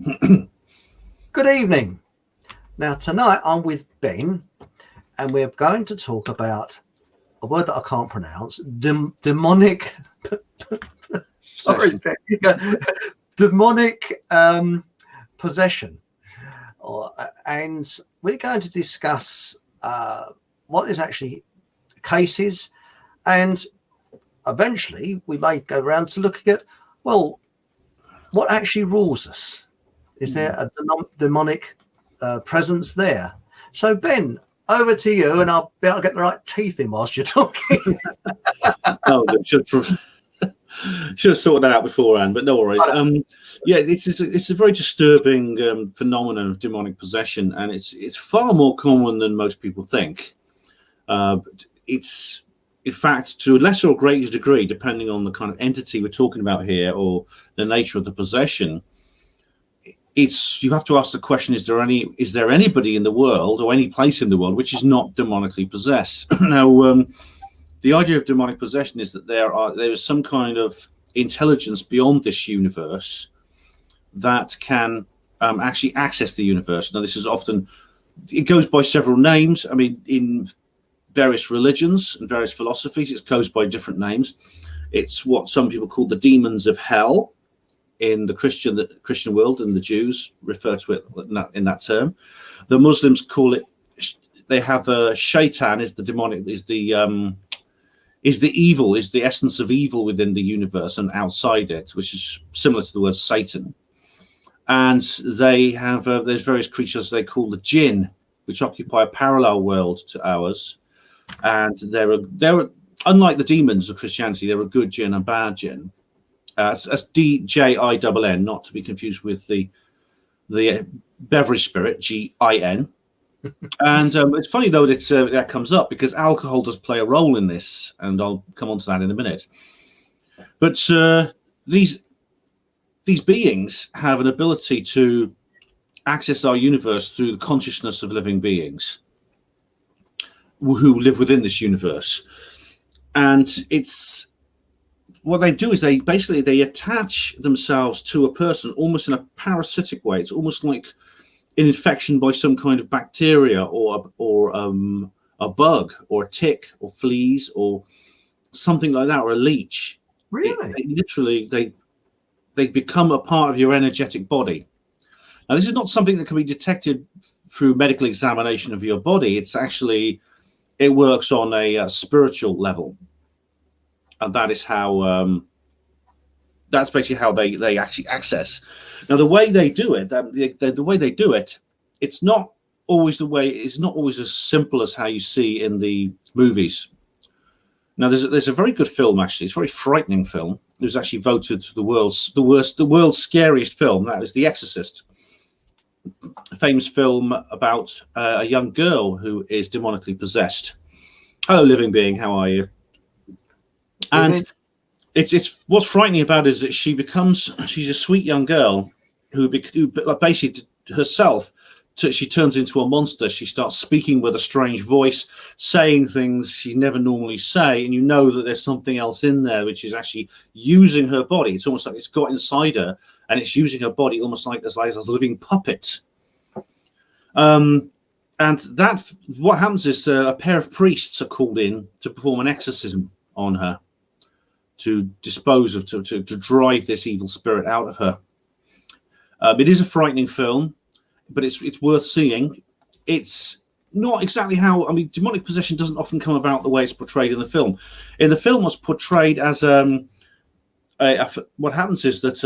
Good evening. Now, tonight I'm with Ben, and we're going to talk about a word that I can't pronounce demonic. Sorry, Ben. Demonic possession. And we're going to discuss what is actually cases, and eventually we may go around to looking at, well, what actually rules us? Is there a demonic presence there? So, Ben, over to you, and I'll be able to get the right teeth in whilst you're talking. No, should have sorted that out beforehand, but no worries. Yeah, it's a very disturbing phenomenon of demonic possession, and it's far more common than most people think. It's, in fact, to a lesser or greater degree, depending on the kind of entity we're talking about here or the nature of the possession. You have to ask the question: is there anybody in the world or any place in the world which is not demonically possessed? Now, the idea of demonic possession is that there is some kind of intelligence beyond this universe that can actually access the universe. Now, it goes by several names. I mean, in various religions and various philosophies, it goes by different names. It's what some people call the demons of hell in the Christian world, and the Jews refer to it in that term. The Muslims call it. They have shaitan is the demonic, is the evil, is the essence of evil within the universe and outside it, which is similar to the word Satan. And they have there's various creatures they call the jinn, which occupy a parallel world to ours. And they're unlike the demons of Christianity. They're a good jinn and bad jinn. That's DJINN, not to be confused with the beverage spirit GIN. And it's funny though that comes up because alcohol does play a role in this, and I'll come on to that in a minute. But these beings have an ability to access our universe through the consciousness of living beings who live within this universe. And what they do is they attach themselves to a person almost in a parasitic way. It's almost like an infection by some kind of bacteria or a bug or a tick or fleas or something like that, or a leech. Really? They become a part of your energetic body. Now, this is not something that can be detected through medical examination of your body. It works on a spiritual level. And that is how that's basically how they actually access. Now, the way they do it, it's not always as simple as how you see in the movies. Now, there's a very good film, actually. It's a very frightening film. It was actually voted the world's scariest film. That is The Exorcist, a famous film about a young girl who is demonically possessed. Hello, living being. How are you? And it's what's frightening about it is that she's a sweet young girl who basically herself, she turns into a monster. She starts speaking with a strange voice, saying things she never normally say, and you know that there's something else in there which is actually using her body. It's almost like it's got inside her, and it's using her body almost like as a living puppet. And that what happens is a pair of priests are called in to perform an exorcism on her, to drive this evil spirit out of her. It is a frightening film, but it's worth seeing. It's not exactly demonic possession doesn't often come about the way it's portrayed in the film. In the film, it's portrayed as what happens is that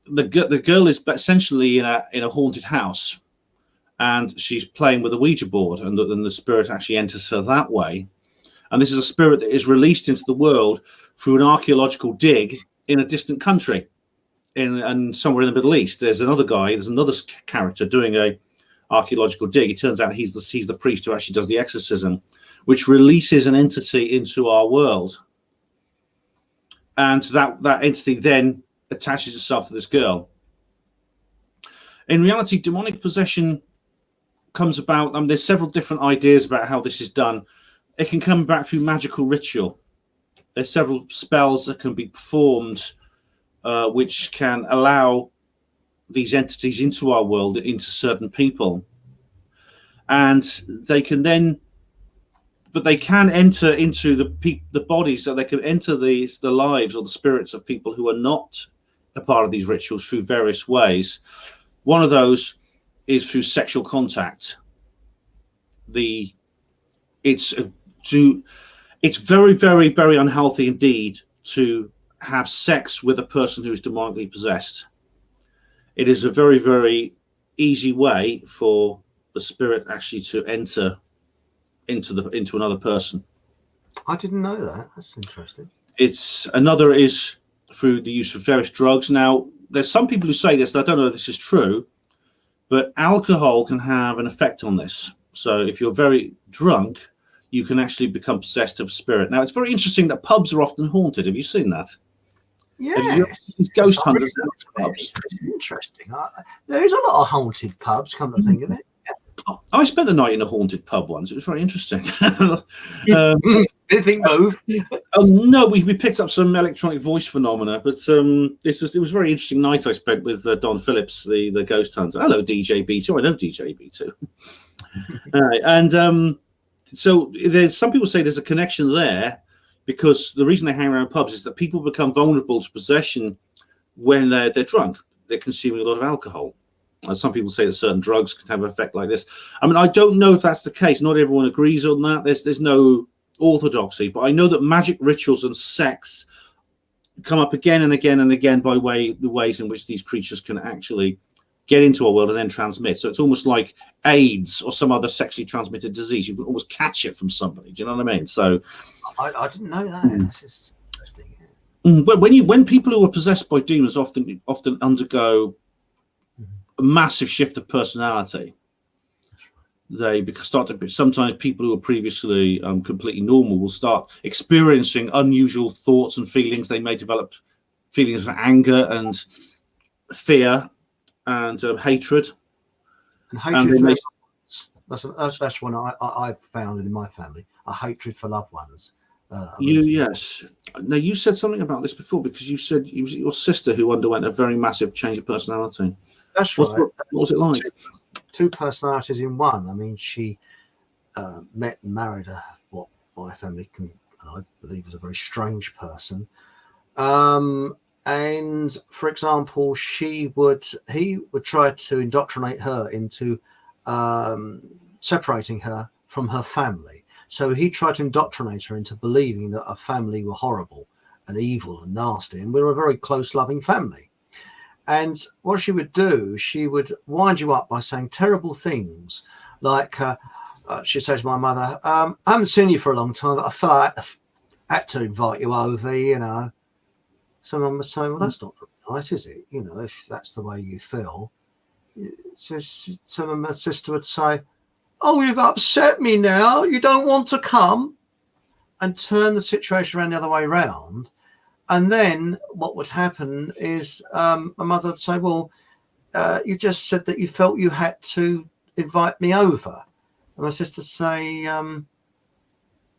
the girl is essentially in a haunted house, and she's playing with a Ouija board, and the spirit actually enters her that way. And this is a spirit that is released into the world through an archaeological dig in a distant country, and somewhere in the Middle East. There's another character doing a archaeological dig. It turns out he's the priest who actually does the exorcism, which releases an entity into our world. And that entity then attaches itself to this girl. In reality, demonic possession comes about. There's several different ideas about how this is done. It can come back through magical ritual. There's several spells that can be performed which can allow these entities into our world, into certain people, and they can then, but they can enter into the bodies, so they can enter the lives or the spirits of people who are not a part of these rituals through various ways. One of those is through sexual contact. It's very, very, very unhealthy indeed to have sex with a person who is demonically possessed. It is a very, very easy way for the spirit actually to enter into another person. I didn't know that. That's interesting. Another is through the use of various drugs. Now, there's some people who say this, I don't know if this is true, but alcohol can have an effect on this. So if you're very drunk, you can actually become possessed of spirit. Now, it's very interesting that pubs are often haunted. Have you seen that? Yeah. Ghost hunters. Pubs. Interesting. There is a lot of haunted pubs, come to think of it. I spent a night in a haunted pub once. It was very interesting. Anything move? No, we picked up some electronic voice phenomena, but it was a very interesting night I spent with Don Phillips, the ghost hunter. Hello, DJ B2. I know DJ B2. So there's some people say there's a connection there, because the reason they hang around pubs is that people become vulnerable to possession when they're drunk. They're consuming a lot of alcohol. Some people say that certain drugs can have an effect like this. I mean, I don't know if that's the case. Not everyone agrees on that. There's no orthodoxy, but I know that magic rituals and sex come up again and again and again by the ways in which these creatures can actually get into our world and then transmit. So it's almost like AIDS or some other sexually transmitted disease. You can almost catch it from somebody. Do you know what I mean? So I didn't know that. That's just interesting. Yeah. But when people who are possessed by demons often undergo a massive shift of personality, they sometimes people who are previously completely normal will start experiencing unusual thoughts and feelings. They may develop feelings of anger and fear and hatred. And hatred that's one I've found in my family, a hatred for loved ones. Yes. Now, you said something about this before, because you said it was your sister who underwent a very massive change of personality. That's right. What was it like? Two personalities in one. I mean, she met and married what my family I believe is a very strange person. And for example, he would try to indoctrinate her into separating her from her family. So he tried to indoctrinate her into believing that our family were horrible and evil and nasty, and we were a very close, loving family. And what she would do, she would wind you up by saying terrible things, like she says to my mother, I haven't seen you for a long time, but I feel like I had to invite you over, you know. So Mum would say, well, that's not nice, is it? You know, if that's the way you feel. So my sister would say, oh, you've upset me now. You don't want to come, and turn the situation around the other way around. And then what would happen is my mother would say, well, you just said that you felt you had to invite me over. And my sister would say,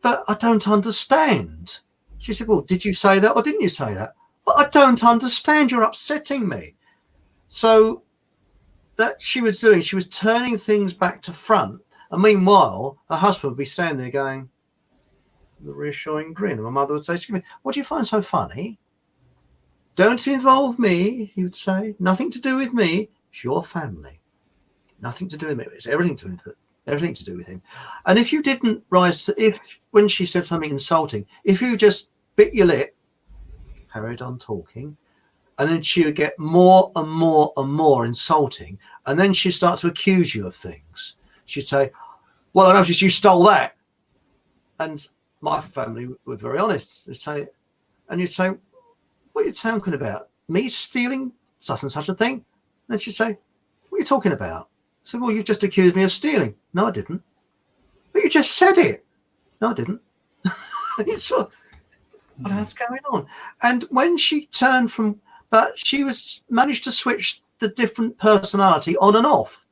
but I don't understand. She said, well, did you say that or didn't you say that? But I don't understand. You're upsetting me. So that she was doing, she was turning things back to front. And meanwhile, her husband would be standing there going, the reassuring grin. And my mother would say, excuse me, what do you find so funny? Don't involve me, he would say. Nothing to do with me. It's your family. Nothing to do with me. It's everything to do with him. And if you didn't rise to, when she said something insulting, if you just bit your lip, carried on talking, and then she would get more and more and more insulting, and then she'd start to accuse you of things. She'd say, well, I noticed you stole that. And my family were very honest. They'd say, and you'd say, what are you talking about? Me stealing such and such a thing? And then she'd say, what are you talking about? I said, well, you've just accused me of stealing. No, I didn't. But you just said it. No, I didn't. It's what else going on? And when she turned but she managed to switch the different personality on and off.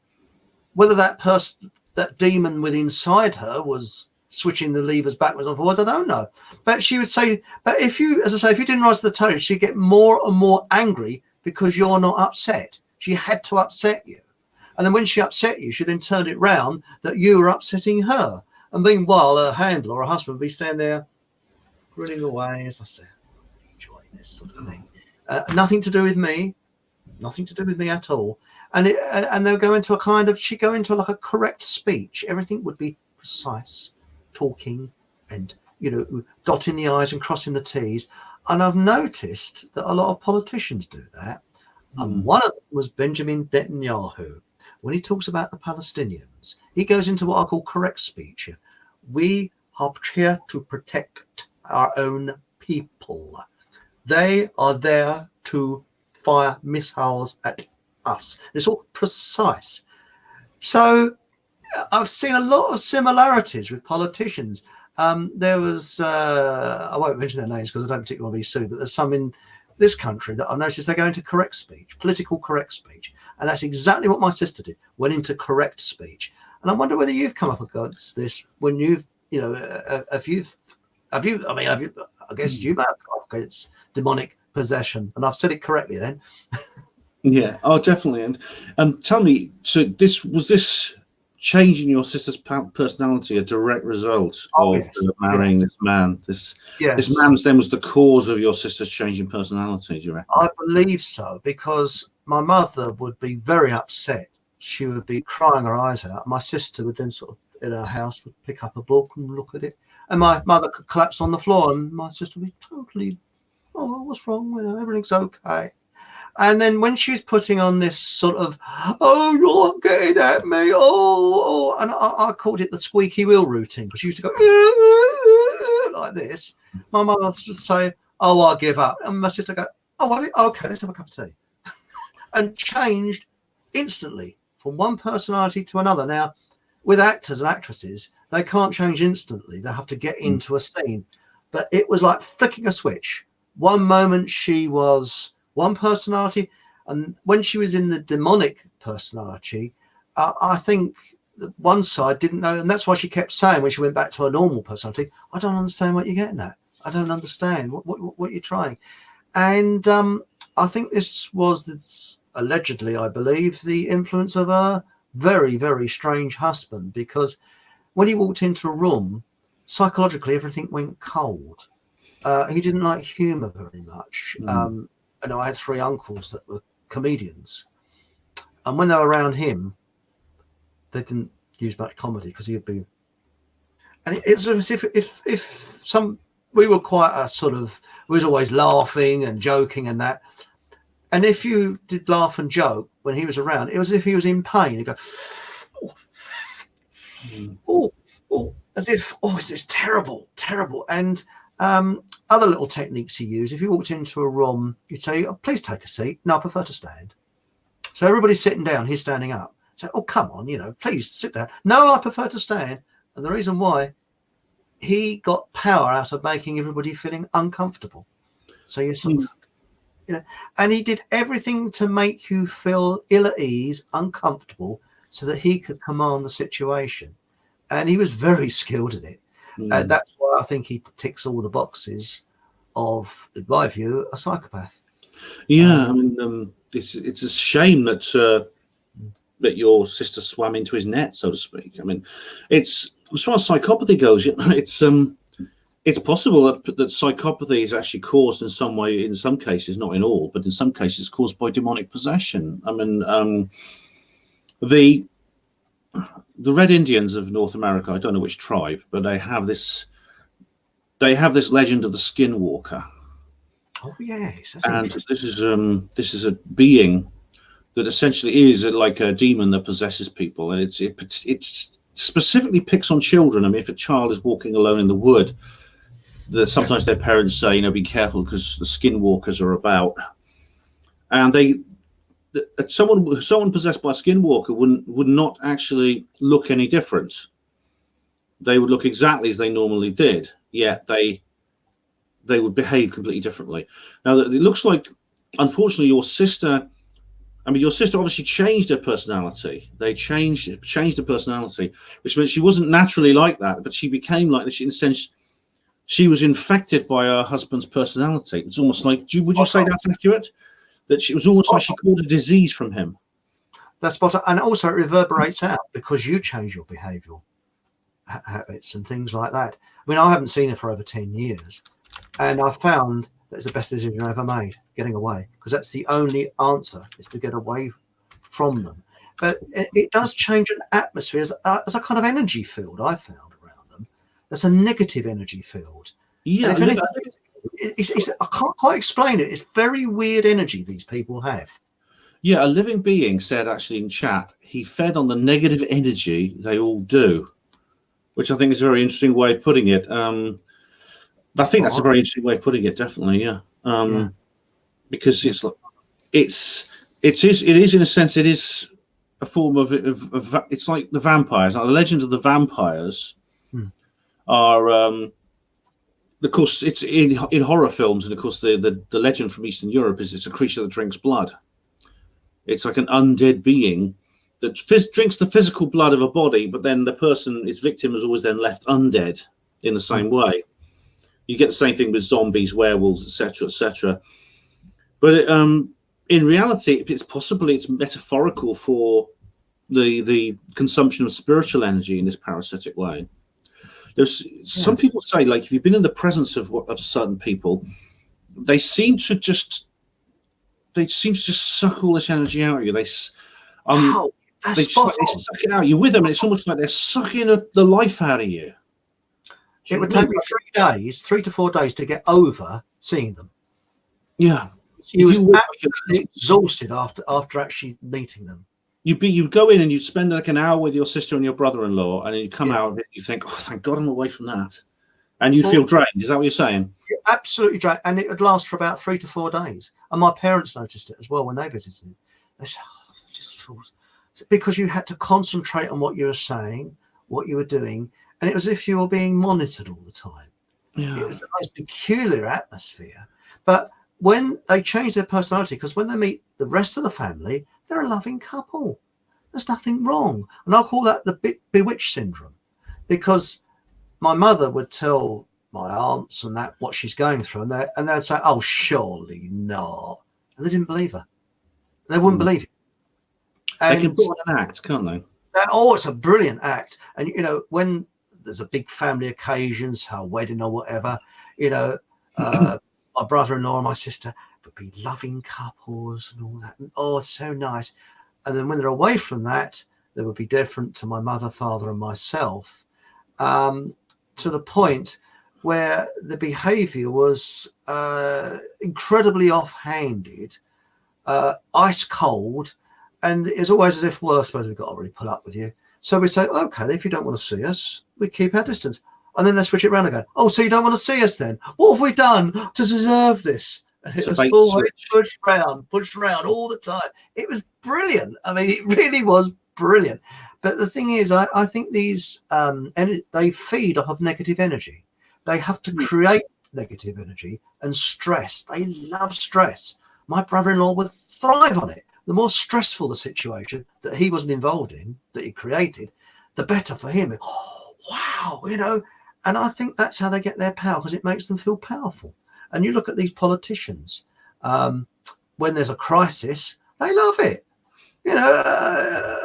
Whether that demon within inside her was switching the levers backwards and forwards, I don't know. But she would say, but if you didn't rise to the challenge, she'd get more and more angry because you're not upset. She had to upset you. And then when she upset you, she then turned it round that you were upsetting her. And meanwhile, her handler or her husband would be standing there grinning away, as I said, enjoying this sort of thing. Nothing to do with me. Nothing to do with me at all. And they'll go into a kind of, she'd go into like a correct speech. Everything would be precise, talking and, dotting the I's and crossing the T's. And I've noticed that a lot of politicians do that. And one of them was Benjamin Netanyahu. When he talks about the Palestinians, he goes into what I call correct speech. We are here to protect our own people. They are there to fire missiles at us. It's all precise. So I've seen a lot of similarities with politicians. There was, I won't mention their names because I don't particularly want to be sued, but there's some in this country that I've noticed they go into correct speech, political correct speech. And that's exactly what my sister did, went into correct speech. And I wonder whether you've come up against this when you've, I guess you've come up against demonic possession. And I've said it correctly then. Yeah, oh, definitely. And tell me, so this change in your sister's personality a direct result of marrying this man? This man then was the cause of your sister's change in personality, do you reckon? I believe so, because my mother would be very upset. She would be crying her eyes out. My sister would then sort of, in her house, would pick up a book and look at it. And my mother could collapse on the floor and my sister would be totally, oh, what's wrong? Everything's okay. And then when she was putting on this sort of, oh, you're getting at me, and I called it the squeaky wheel routine, because she used to go like this. My mother would say, oh, I give up. And my sister would go, oh, okay, let's have a cup of tea. And changed instantly from one personality to another. Now, with actors and actresses, they can't change instantly. They have to get into a scene. But it was like flicking a switch. One moment she was one personality, and when she was in the demonic personality, I think one side didn't know, and that's why she kept saying when she went back to her normal personality, I don't understand what you're getting at. I don't understand what you're trying. And I think this was allegedly, I believe, the influence of a very, very strange husband, because when he walked into a room, psychologically everything went cold. He didn't like humor very much. I had 3 uncles that were comedians, and when they were around him, they didn't use much comedy because he'd be. And it was as if we were quite a sort of, we was always laughing and joking and that. And if you did laugh and joke when he was around, it was as if he was in pain. He'd go, as if, is this terrible. And other little techniques he used. If you walked into a room, you'd say, oh, please take a seat. No, I prefer to stand. So everybody's sitting down, he's standing up. So, oh, come on, please sit down. No, I prefer to stand. And the reason why, he got power out of making everybody feeling uncomfortable. So you sort of, and he did everything to make you feel ill at ease, uncomfortable, so that he could command the situation. And he was very skilled at it. And that's why I think he ticks all the boxes of, in my view, a psychopath. Yeah, I mean, it's a shame that that your sister swam into his net, so to speak. I mean, it's, as far as psychopathy goes, it's possible that psychopathy is actually caused in some way, in some cases, not in all, but in some cases, caused by demonic possession. I mean, the Red Indians of North America, I don't know which tribe, but they have this legend of the Skinwalker. Oh yes, and this is a being that essentially is like a demon that possesses people, and it specifically picks on children. I mean, if a child is walking alone in the wood, sometimes their parents say, be careful because the Skinwalkers are about, and someone possessed by a Skinwalker would not actually look any different. They would look exactly as they normally did, yet they would behave completely differently. Now, it looks like, unfortunately, your sister obviously changed her personality. They changed her personality, which meant she wasn't naturally like that, but she became like this in a sense. She was infected by her husband's personality. It's almost like, would you say that's accurate? That it was almost like she caught a disease from him. That's spot on. And also it reverberates out because you change your behavioural habits and things like that. I mean, I haven't seen her for over 10 years, and I found that it's the best decision I ever made, getting away, because that's the only answer, is to get away from them. But it does change an atmosphere as a kind of energy field, I found, around them. There's a negative energy field. Yeah, I can't quite explain it. It's very weird energy these people have. yeah. A living being said actually in chat, he fed on the negative energy they all do, which I think is a very interesting way of putting it. I think that's a very interesting way of putting it. Definitely, yeah. Because it is in a sense, it is a form of it's like the vampires. Like the legends of the vampires are, of course, it's in horror films, and of course the legend from Eastern Europe is it's a creature that drinks blood. It's like an undead being that drinks the physical blood of a body, but then the person, its victim, is always then left undead in the same way. You get the same thing with zombies, werewolves, etc., etc. But in reality, it's metaphorical for the consumption of spiritual energy in this parasitic way. There's some people say, like, if you've been in the presence of certain people, they seem to just suck all this energy out of you. They suck it out. You're with them, and it's almost like they're sucking the life out of you. It would take me 3 to 4 days to get over seeing them. Yeah, you was absolutely exhausted after actually meeting them. You'd go in and you'd spend like an hour with your sister and your brother-in-law, and then you come out and you think, oh, thank God I'm away from that. And you'd feel drained. Is that what you're saying? You're absolutely drained. And it would last for about 3 to 4 days. And my parents noticed it as well when they visited. They said, oh, it just feels... Because you had to concentrate on what you were saying, what you were doing, and it was as if you were being monitored all the time. Yeah. It was the most peculiar atmosphere. But when they change their personality, because when they meet the rest of the family, they're a loving couple. There's nothing wrong. And I call that the bewitched syndrome, because my mother would tell my aunts and that what she's going through, and they'd say, oh, surely not. And they didn't believe her. They wouldn't believe it. And they can put on an act, can't they? Oh, it's a brilliant act. And, you know, when there's a big family occasions, her wedding or whatever, you know, my brother-in-law and my sister would be loving couples and all that. And, oh, so nice. And then when they're away from that, they would be different to my mother, father, and myself, to the point where the behavior was incredibly offhanded, ice cold. And it's always as if, well, I suppose we've got to really put up with you. So we say, okay, if you don't want to see us, we keep our distance. And then they switch it around again. Oh, so you don't want to see us then? What have we done to deserve this? And it was always pushed around all the time. It was brilliant. I mean, it really was brilliant. But the thing is, I think these, they feed off of negative energy. They have to create negative energy and stress. They love stress. My brother-in-law would thrive on it. The more stressful the situation that he wasn't involved in, that he created, the better for him. Oh, wow, you know. And I think that's how they get their power, because it makes them feel powerful. And you look at these politicians, when there's a crisis, they love it. You know,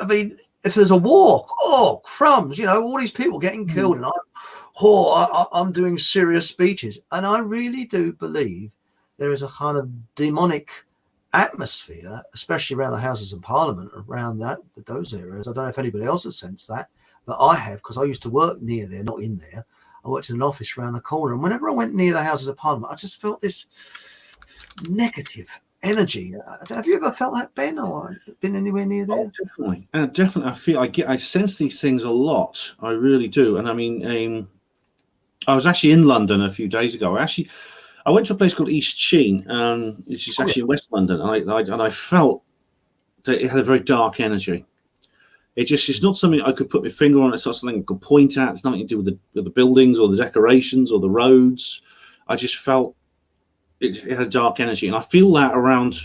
I mean, if there's a war, oh, crumbs, you know, all these people getting killed, and I'm doing serious speeches. And I really do believe there is a kind of demonic atmosphere, especially around the Houses of Parliament, around those areas. I don't know if anybody else has sensed that, but I have, because I used to work near there, not in there. I worked in an office around the corner, and whenever I went near the Houses of Parliament, I just felt this negative energy. Have you ever felt that, Ben, or been anywhere near there? Oh, definitely. I sense these things a lot. I really do. And I mean, I was actually in London a few days ago. I went to a place called East Sheen, which is actually in West London, and I felt that it had a very dark energy. It's not something I could put my finger on. It's not something I could point at. It's nothing to do with the buildings or the decorations or the roads. I just felt it had a dark energy, and I feel that around,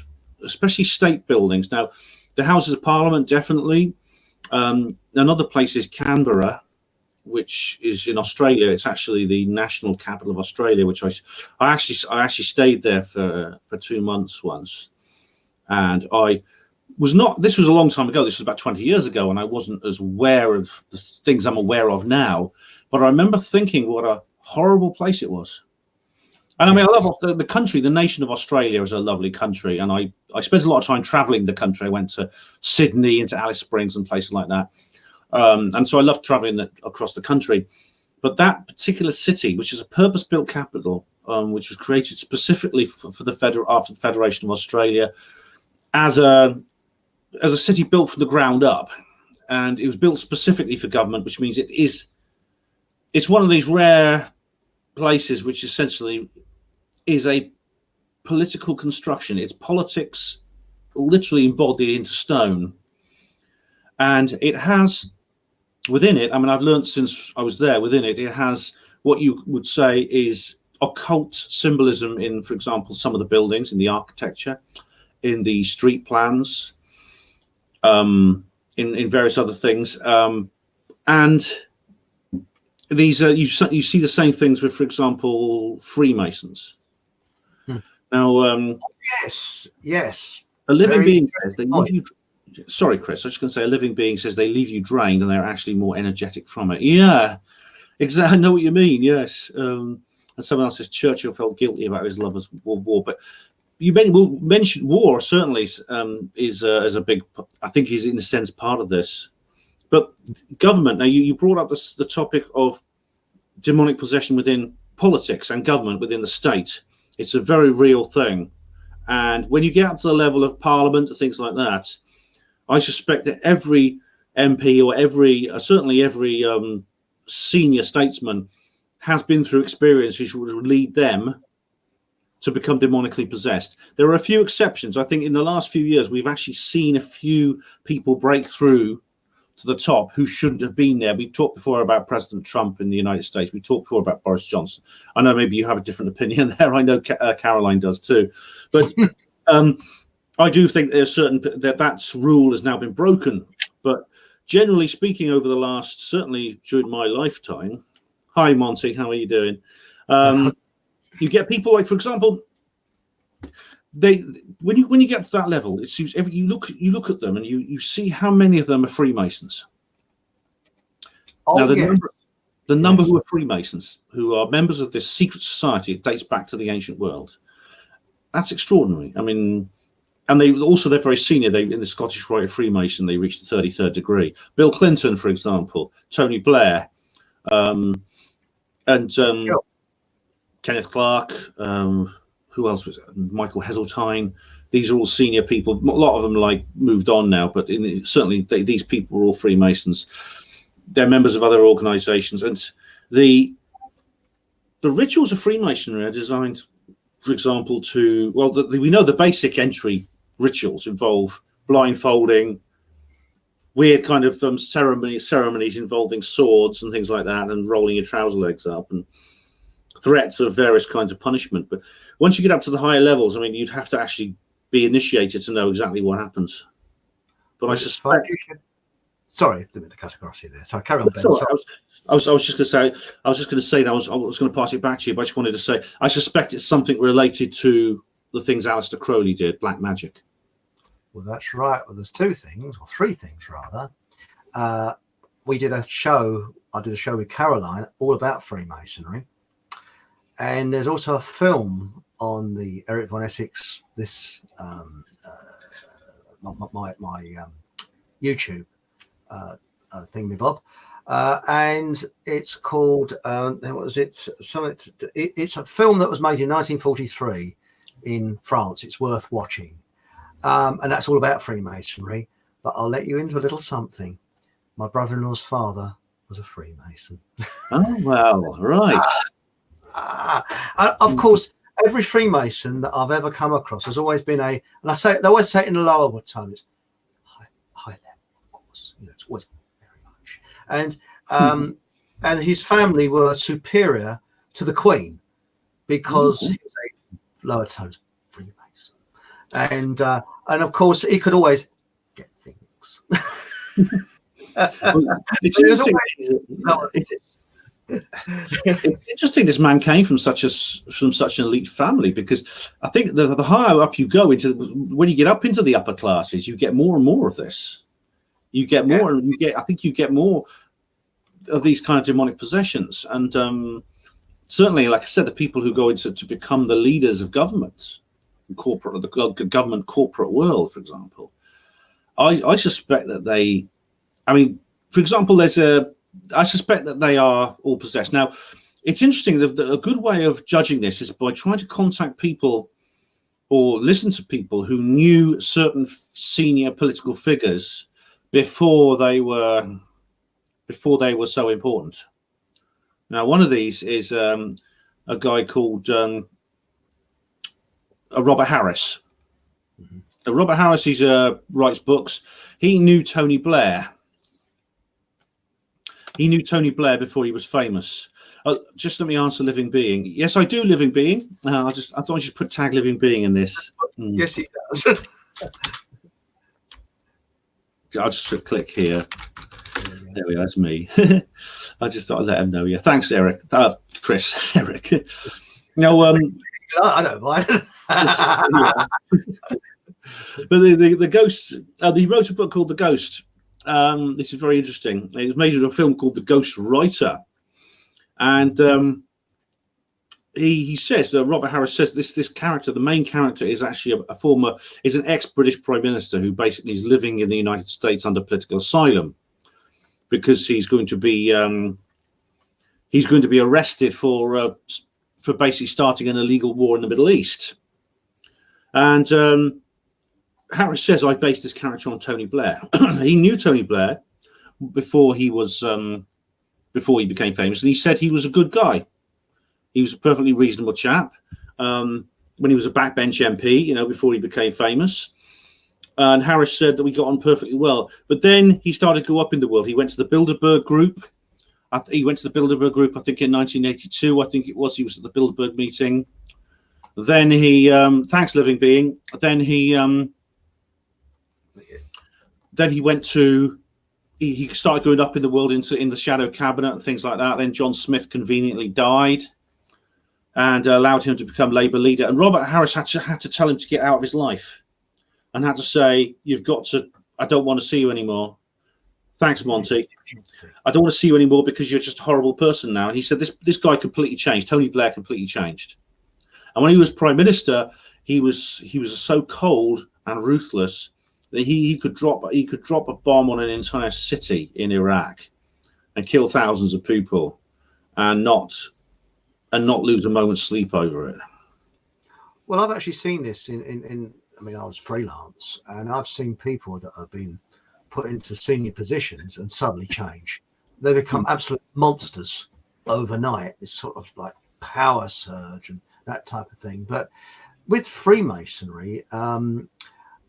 especially state buildings. Now, the Houses of Parliament, definitely. Another place is Canberra, which is in Australia. It's actually the national capital of Australia, which I actually stayed there for 2 months once. And I was not, this was a long time ago, this was about 20 years ago, and I wasn't as aware of the things I'm aware of now. But I remember thinking what a horrible place it was. And I mean, I love the country, the nation of Australia is a lovely country. And I spent a lot of time traveling the country. I went to Sydney, into Alice Springs and places like that. And so I love traveling across the country. But that particular city, which is a purpose-built capital, which was created specifically for the after the Federation of Australia, as a city built from the ground up, and it was built specifically for government, which means it's one of these rare places which essentially is a political construction. It's politics literally embodied into stone, and it has within it, I mean, I've learned since I was there, within it has what you would say is occult symbolism in, for example, some of the buildings, in the architecture, in the street plans, in various other things, and these you see the same things with, for example, Freemasons. Now, yes, a living being says they leave you. Sorry, Chris. I was just going to say, a living being says they leave you drained, and they're actually more energetic from it. Yeah, exactly. I know what you mean. Yes, and someone else says Churchill felt guilty about his love of war, but you mentioned war. Certainly, is a big. I think he's in a sense part of this. But government. Now, you brought up the topic of demonic possession within politics and government within the state. It's a very real thing. And when you get up to the level of parliament and things like that, I suspect that every MP or certainly every senior statesman has been through experience which would lead them to become demonically possessed. There are a few exceptions. I think in the last few years, we've actually seen a few people break through to the top who shouldn't have been there. We've talked before about President Trump in the United States. We talked before about Boris Johnson. I know maybe you have a different opinion there. I know Caroline does too. But I do think there's certain that rule has now been broken. But generally speaking, over the last, certainly during my lifetime, hi Monty, how are you doing? You get people like, for example, when you get to that level, it seems you look at them and you see how many of them are Freemasons. Now the number who are Freemasons, who are members of this secret society, it dates back to the ancient world. That's extraordinary. I mean, and they're very senior. In the Scottish Rite of Freemason, they reached the 33rd degree. Bill Clinton, for example, Tony Blair, and Kenneth Clark. Who else was it? Michael Heseltine. These are all senior people. A lot of them moved on now, but certainly these people were all Freemasons. They're members of other organizations, and the rituals of Freemasonry are designed, for example, we know the basic entry rituals involve blindfolding, weird kind of ceremonies involving swords and things like that, and rolling your trouser legs up, and threats of various kinds of punishment. But once you get up to the higher levels, I mean, you'd have to actually be initiated to know exactly what happens. But I suspect. Sorry, I didn't mean to cut across you there. Sorry, carry on, Ben. I was just going to say that I was going to pass it back to you, but I just wanted to say I suspect it's something related to the things Aleister Crowley did, black magic. Well, that's right. Well, there's two things, or three things rather. I did a show with Caroline all about Freemasonry. And there's also a film on the Eric Von Essex, my YouTube thingy-bob, and it's called what was it? So it's a film that was made in 1943 in France. It's worth watching, and that's all about Freemasonry. But I'll let you into a little something. My brother-in-law's father was a Freemason. Oh wow! Right. Of course, every Freemason that I've ever come across has always been they always say it in a lower tone. It's high level, of course. It's always very much. And his family were superior to the Queen because he was a lower tones Freemason, and of course he could always get things. It's interesting. It's interesting this man came from such an elite family, because I think the higher up you go into, when you get up into the upper classes, you get more and more of this. You get more, and I think you get more of these kind of demonic possessions. And certainly, like I said, the people who go into to become the leaders of governments, the government corporate world, for example, I suspect that for example, I suspect that they are all possessed. Now, it's interesting that a good way of judging this is by trying to contact people or listen to people who knew certain senior political figures before they were so important. Now, one of these is a guy called Robert Harris. Mm-hmm. Robert Harris, he writes books. He knew Tony Blair. He knew Tony Blair before he was famous. Just let me answer living being. Yes, I do, living being. I thought I should put tag living being in this. Yes, he does. I'll just click here. There we go. That's me. I just thought I'd let him know. Yeah, thanks, Eric. Chris, Eric. No, I don't mind. But the Ghost. He wrote a book called The Ghost. This is very interesting. It was made into a film called The Ghost Writer, and he says that Robert Harris says this character, the main character, is actually is an ex-British Prime Minister who basically is living in the United States under political asylum because he's going to be arrested for basically starting an illegal war in the Middle East, and. Harris says, I based this character on Tony Blair. He knew Tony Blair before he became famous, and he said he was a good guy. He was a perfectly reasonable chap when he was a backbench MP, before he became famous. And Harris said that we got on perfectly well. But then he started to go up in the world. He went to the Bilderberg Group. He went to the Bilderberg Group, I think, in 1982. I think it was. He was at the Bilderberg meeting. Then he, thanks, living being. Then he went to, he started going up in the world in the shadow cabinet and things like that. Then John Smith conveniently died and allowed him to become Labour leader. And Robert Harris had to tell him to get out of his life and had to say, I don't want to see you anymore. Thanks, Monty. I don't want to see you anymore because you're just a horrible person now. And he said this guy completely changed. Tony Blair completely changed. And when he was Prime Minister, he was so cold and ruthless that he could drop a bomb on an entire city in Iraq and kill thousands of people and not lose a moment's sleep over it. Well, I've actually seen this in I was freelance, and I've seen people that have been put into senior positions and suddenly change. They become absolute monsters overnight. This sort of like power surge and that type of thing. But with Freemasonry, I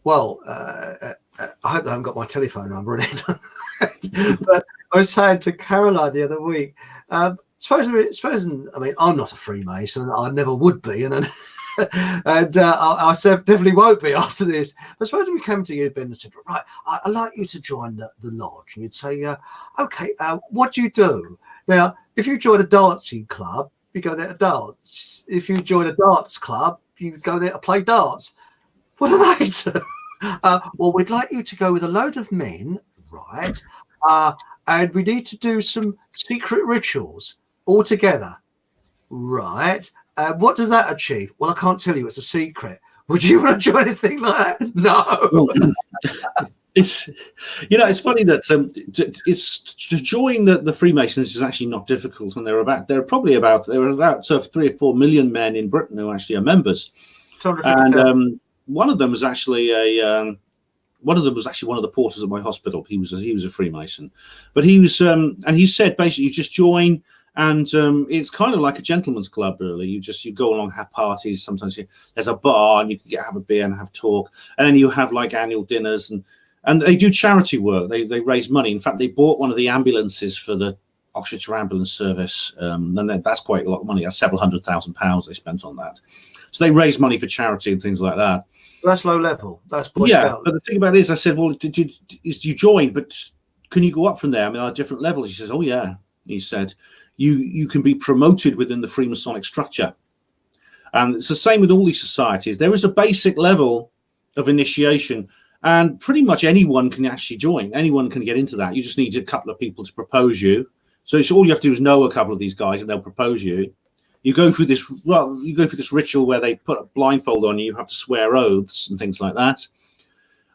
hope they haven't got my telephone number in it. But I was saying to Caroline the other week, supposing, I'm not a Freemason, I never would be, and I definitely won't be after this. But supposing we came to you, Ben, and said, right, I'd like you to join the lodge, and you'd say, okay, what do you do? Now, if you join a dancing club, you go there to dance. If you join a dance club, you go there to play darts. What do they do? Well, we'd like you to go with a load of men, right? And we need to do some secret rituals all together, right? What does that achieve? Well, I can't tell you. It's a secret. Would you want to join anything like that? No. It's funny that to join the Freemasons is actually not difficult, and there are about 3 or 4 million men in Britain who actually are members, and one of them was actually one of the porters at my hospital. He was a Freemason, but he was and he said basically you just join, and it's kind of like a gentleman's club really. You go along, have parties. Sometimes there's a bar and you can have a beer and have talk, and then you have like annual dinners and they do charity work. They raise money. In fact, they bought one of the ambulances for the Oxfordshire Ambulance Service. And that's quite a lot of money. That's several £100,000 they spent on that. So they raise money for charity and things like that. That's low level. That's Boy yeah. Scout. But the thing about it is, I said, well, you join, but can you go up from there? Are different levels. He says, oh yeah. He said, you can be promoted within the Freemasonic structure. And it's the same with all these societies. There is a basic level of initiation, and pretty much anyone can actually join. Anyone can get into that. You just need a couple of people to propose you. So it's all you have to do is know a couple of these guys, and they'll propose you. You go through this. Well, you go through this ritual where they put a blindfold on you. You have to swear oaths and things like that.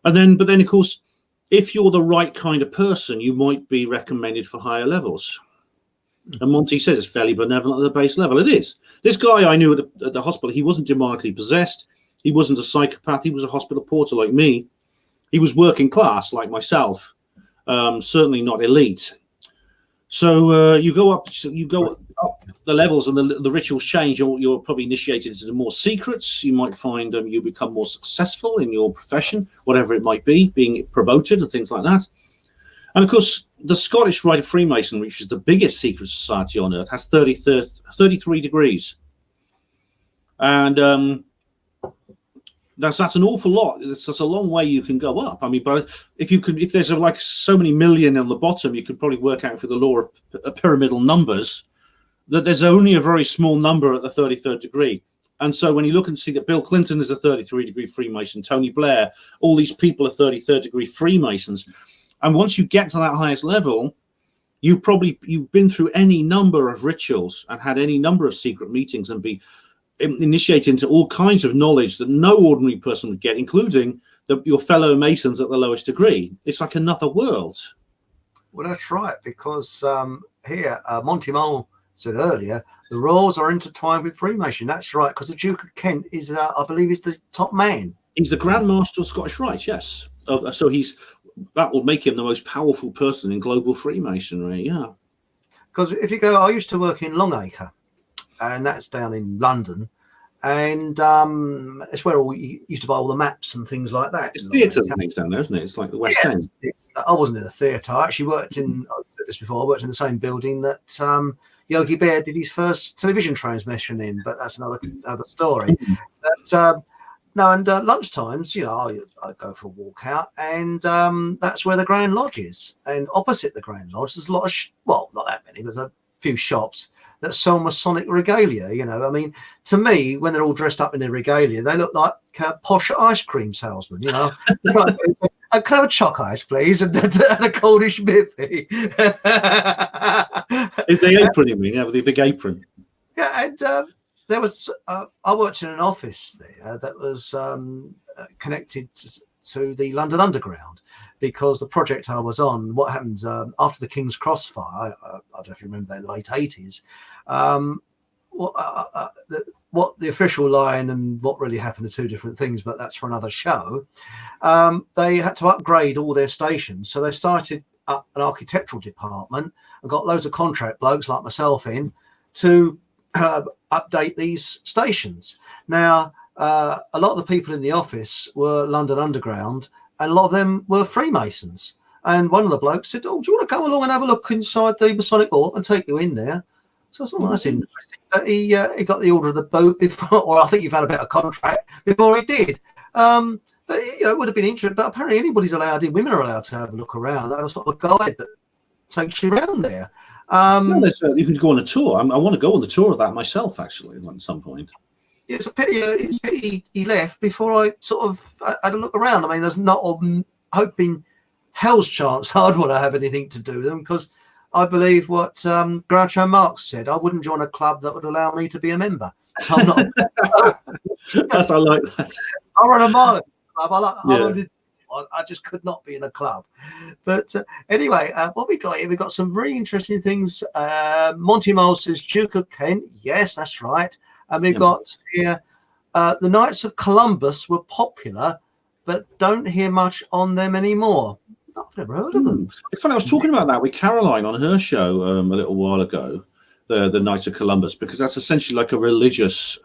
And then, but then, of course, if you're the right kind of person, you might be recommended for higher levels. And Monty says it's fairly benevolent at the base level. It is. This guy I knew at the hospital, he wasn't demonically possessed. He wasn't a psychopath. He was a hospital porter like me. He was working class like myself. Certainly not elite. So you go up the levels, and the rituals change. You're probably initiated into more secrets. You might find you become more successful in your profession, whatever it might be, being promoted and things like that. And of course, the Scottish Rite of Freemasonry, which is the biggest secret society on earth, has 33 degrees. And that's an awful lot. That's a long way you can go up. I mean, but if there's like so many million on the bottom, you could probably work out through the law of pyramidal numbers that there's only a very small number at the 33rd degree. And so when you look and see that Bill Clinton is a 33-degree Freemason, Tony Blair, all these people are 33rd degree Freemasons. And once you get to that highest level, you've been through any number of rituals and had any number of secret meetings and be initiated into all kinds of knowledge that no ordinary person would get, including your fellow Masons at the lowest degree. It's like another world. Well, that's right, because here, Monty Mole said earlier, the royals are intertwined with Freemason. That's right, because the Duke of Kent is, I believe, is the top man. He's the Grand Master of Scottish Rite, yes. So that will make him the most powerful person in global Freemasonry, yeah. Because if you go, I used to work in Longacre, and that's down in London, and it's where you used to buy all the maps and things like that. It's theatres and things down there, isn't it? It's like the West End. I wasn't in the theatre. I actually worked in, I've said this before, I worked in the same building that Yogi Bear did his first television transmission in, but that's another story. But no, and lunchtimes, I go for a walk out, and that's where the Grand Lodge is. And opposite the Grand Lodge, there's a lot of, not that many, but a few shops that sell Masonic regalia. I mean, to me, when they're all dressed up in their regalia, they look like posh ice cream salesmen. Can I have a choc ice, please, and a coldish biffy. The apron, you mean? Yeah, the big apron. Yeah, and there was I worked in an office there that was connected to the London Underground, because the project I was on, what happened after the King's Crossfire, I don't know if you remember that in the late 80s, what the official line and what really happened are two different things, but that's for another show. They had to upgrade all their stations, so they started up an architectural department and got loads of contract blokes like myself in to update these stations. Now, a lot of the people in the office were London Underground, and a lot of them were Freemasons. And one of the blokes said, "Oh, do you want to come along and have a look inside the Masonic Vault and take you in there?" So I thought, that's interesting. But he got the order of the boat before, or I think he found a better contract before he did. But it would have been interesting. But apparently, anybody's allowed in. Women are allowed to have a look around. They have a sort of guide that takes you around there. You can go on a tour. I want to go on the tour of that myself, actually, at some point. Yeah, it's a pity he left before I sort of had a look around. I mean, there's not hoping hell's chance I'd want to have anything to do with them, because I believe what Groucho Marx said, I wouldn't join a club that would allow me to be a member. So I'm not. Yes, I like that. I run a mile club. I just could not be in a club. But anyway, what we got here, we've got some really interesting things. Monty Mole says Duke of Kent. Yes, that's right. And we've got here, the Knights of Columbus were popular, but don't hear much on them anymore. I've never heard of them. It's funny, I was talking about that with Caroline on her show a little while ago, the Knights of Columbus, because that's essentially like a religious,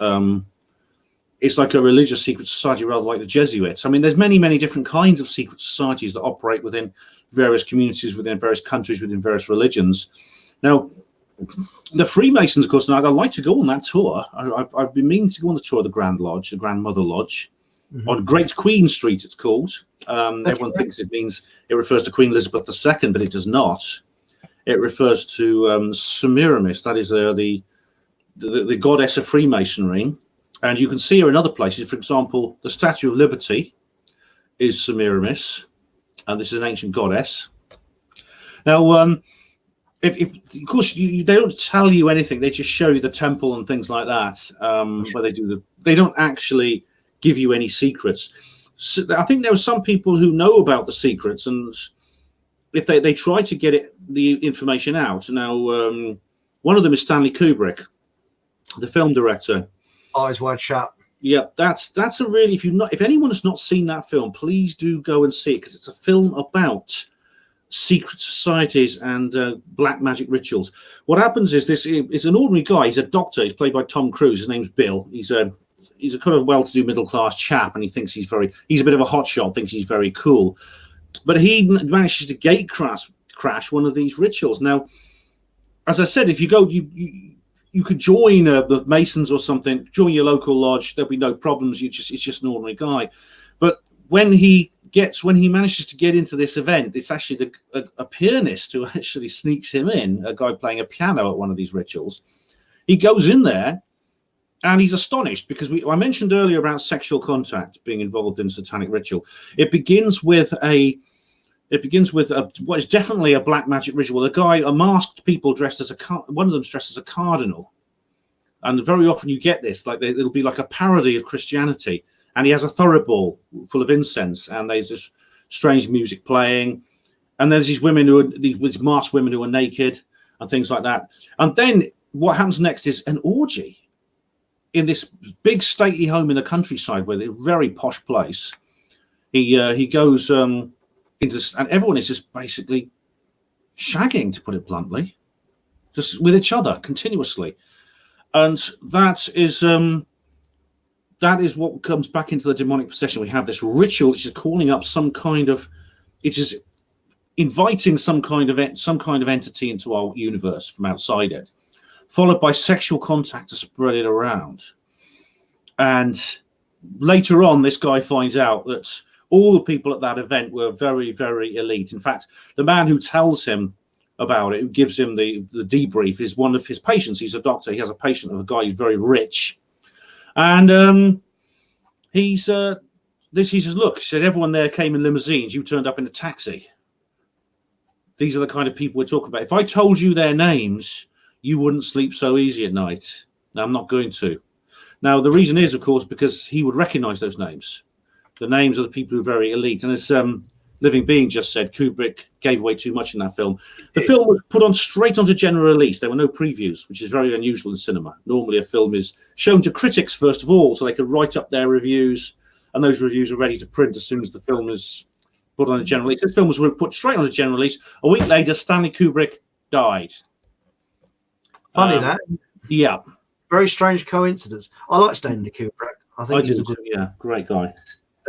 it's like a religious secret society, rather like the Jesuits. I mean, there's many, many different kinds of secret societies that operate within various communities, within various countries, within various religions. Now, the Freemasons, of course, and I'd like to go on that tour. I've been meaning to go on the tour of the Grand Lodge, the Grandmother Lodge, on Great Queen Street, it's called. Everyone thinks it refers to Queen Elizabeth II, but it does not. it refers to Semiramis. That is the goddess of Freemasonry. And you can see her in other places. For example, the Statue of Liberty is Semiramis, and this is an ancient goddess. Now, of course, they don't tell you anything. They just show you the temple and things like that, where they don't actually give you any secrets. So I think there are some people who know about the secrets, and if they try to get the information out. Now, one of them is Stanley Kubrick, the film director. Eyes Wide Shut. Yeah, that's a really, if anyone has not seen that film, please do go and see it, because it's a film about secret societies and black magic rituals. What happens is this is an ordinary guy. He's a doctor. He's played by Tom Cruise. His name's Bill. He's a kind of well-to-do middle-class chap, and he thinks he's a bit of a hotshot, thinks he's very cool. But he manages to gate crash one of these rituals. Now, as I said, if you go, you could join the Masons or something, join your local lodge. There'll be no problems. It's just an ordinary guy. But when he manages to get into this event, it's actually a pianist who actually sneaks him in, a guy playing a piano at one of these rituals. He goes in there and he's astonished because I mentioned earlier about sexual contact being involved in satanic ritual. It begins with what is definitely a black magic ritual. A masked people dressed as one of them's dressed as a cardinal. And very often you get this, like it'll be like a parody of Christianity. And he has a thurible full of incense, and there's this strange music playing, and there's these masked women who are naked and things like that. And then what happens next is an orgy in this big stately home in the countryside, where they're a very posh place. He goes and everyone is just basically shagging, to put it bluntly, just with each other continuously, and that is what comes back into the demonic possession. We have this ritual which is calling up it is inviting some kind of entity into our universe from outside it, followed by sexual contact to spread it around. And later on, this guy finds out that all the people at that event were very, very elite. In fact, the man who tells him about it, who gives him the debrief, is one of his patients. He's a doctor. He has a patient of a guy who's very rich. And he says, look, he said, everyone there came in limousines. You turned up in a taxi. These are the kind of people we're talking about. If I told you their names, you wouldn't sleep so easy at night. Now, I'm not going to. Now, the reason is, of course, because he would recognize those names. The names of the people who are very elite. And as Living Being just said, Kubrick gave away too much in that film. The film was put on straight onto general release. There were no previews, which is very unusual in cinema. Normally a film is shown to critics first of all, so they can write up their reviews, and those reviews are ready to print as soon as the film is put on a general release. This film was put straight on a general release. A week later, Stanley Kubrick died. Funny that. Yeah. Very strange coincidence. I like Stanley Kubrick. I think he's great guy.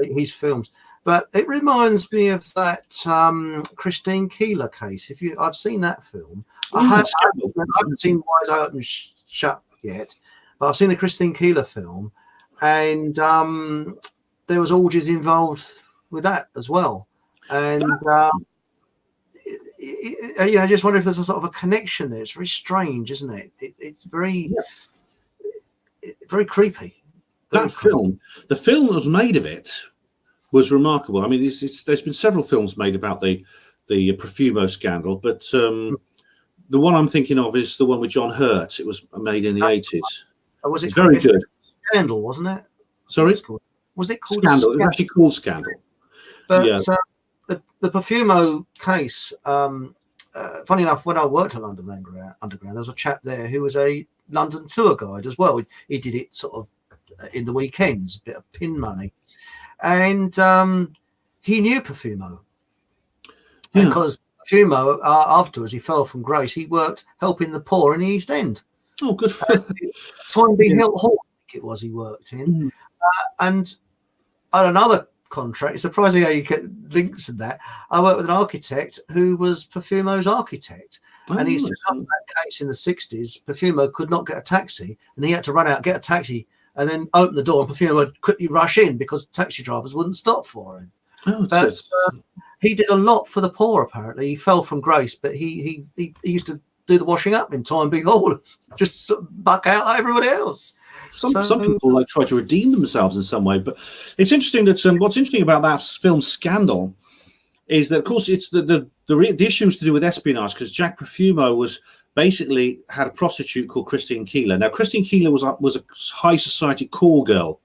His films. But it reminds me of that Christine Keeler case. I've seen that film. I haven't seen Wide Open Shut yet, but I've seen the Christine Keeler film, and there was orgies involved with that as well. And I just wonder if there's a sort of a connection there. It's very strange, isn't it? It's very, very creepy. That film, the film that was made of it, was remarkable. I mean, there's been several films made about the Profumo scandal, but the one I'm thinking of is the one with John Hurt. It was made in the 80s. Was it very good? Scandal, wasn't it? Sorry, was it called Scandal? It was actually called Scandal. But the Profumo case. Funny enough, when I worked at London Underground, there was a chap there who was a London tour guide as well. He did it sort of in the weekends, a bit of pin money. And he knew Profumo because Profumo, afterwards, he fell from grace. He worked helping the poor in the East End. Oh, good. Toynbee Hall, I think it was, he worked in. And on another contract, it's surprising how you get links in that. I worked with an architect who was Profumo's architect. And he set up that case in the 60s. Profumo could not get a taxi, and he had to run out, get a taxi, and then open the door, and Profumo would quickly rush in because taxi drivers wouldn't stop for him. he did a lot for the poor. Apparently, he fell from grace, but he used to do the washing up in Tyne Hall, just sort of buck out like everybody else. Some people like try to redeem themselves in some way, but it's interesting that what's interesting about that film Scandal is that, of course, it's the issue is to do with espionage, because Jack Profumo was basically had a prostitute called Christine Keeler. Now, Christine Keeler was a high society call girl,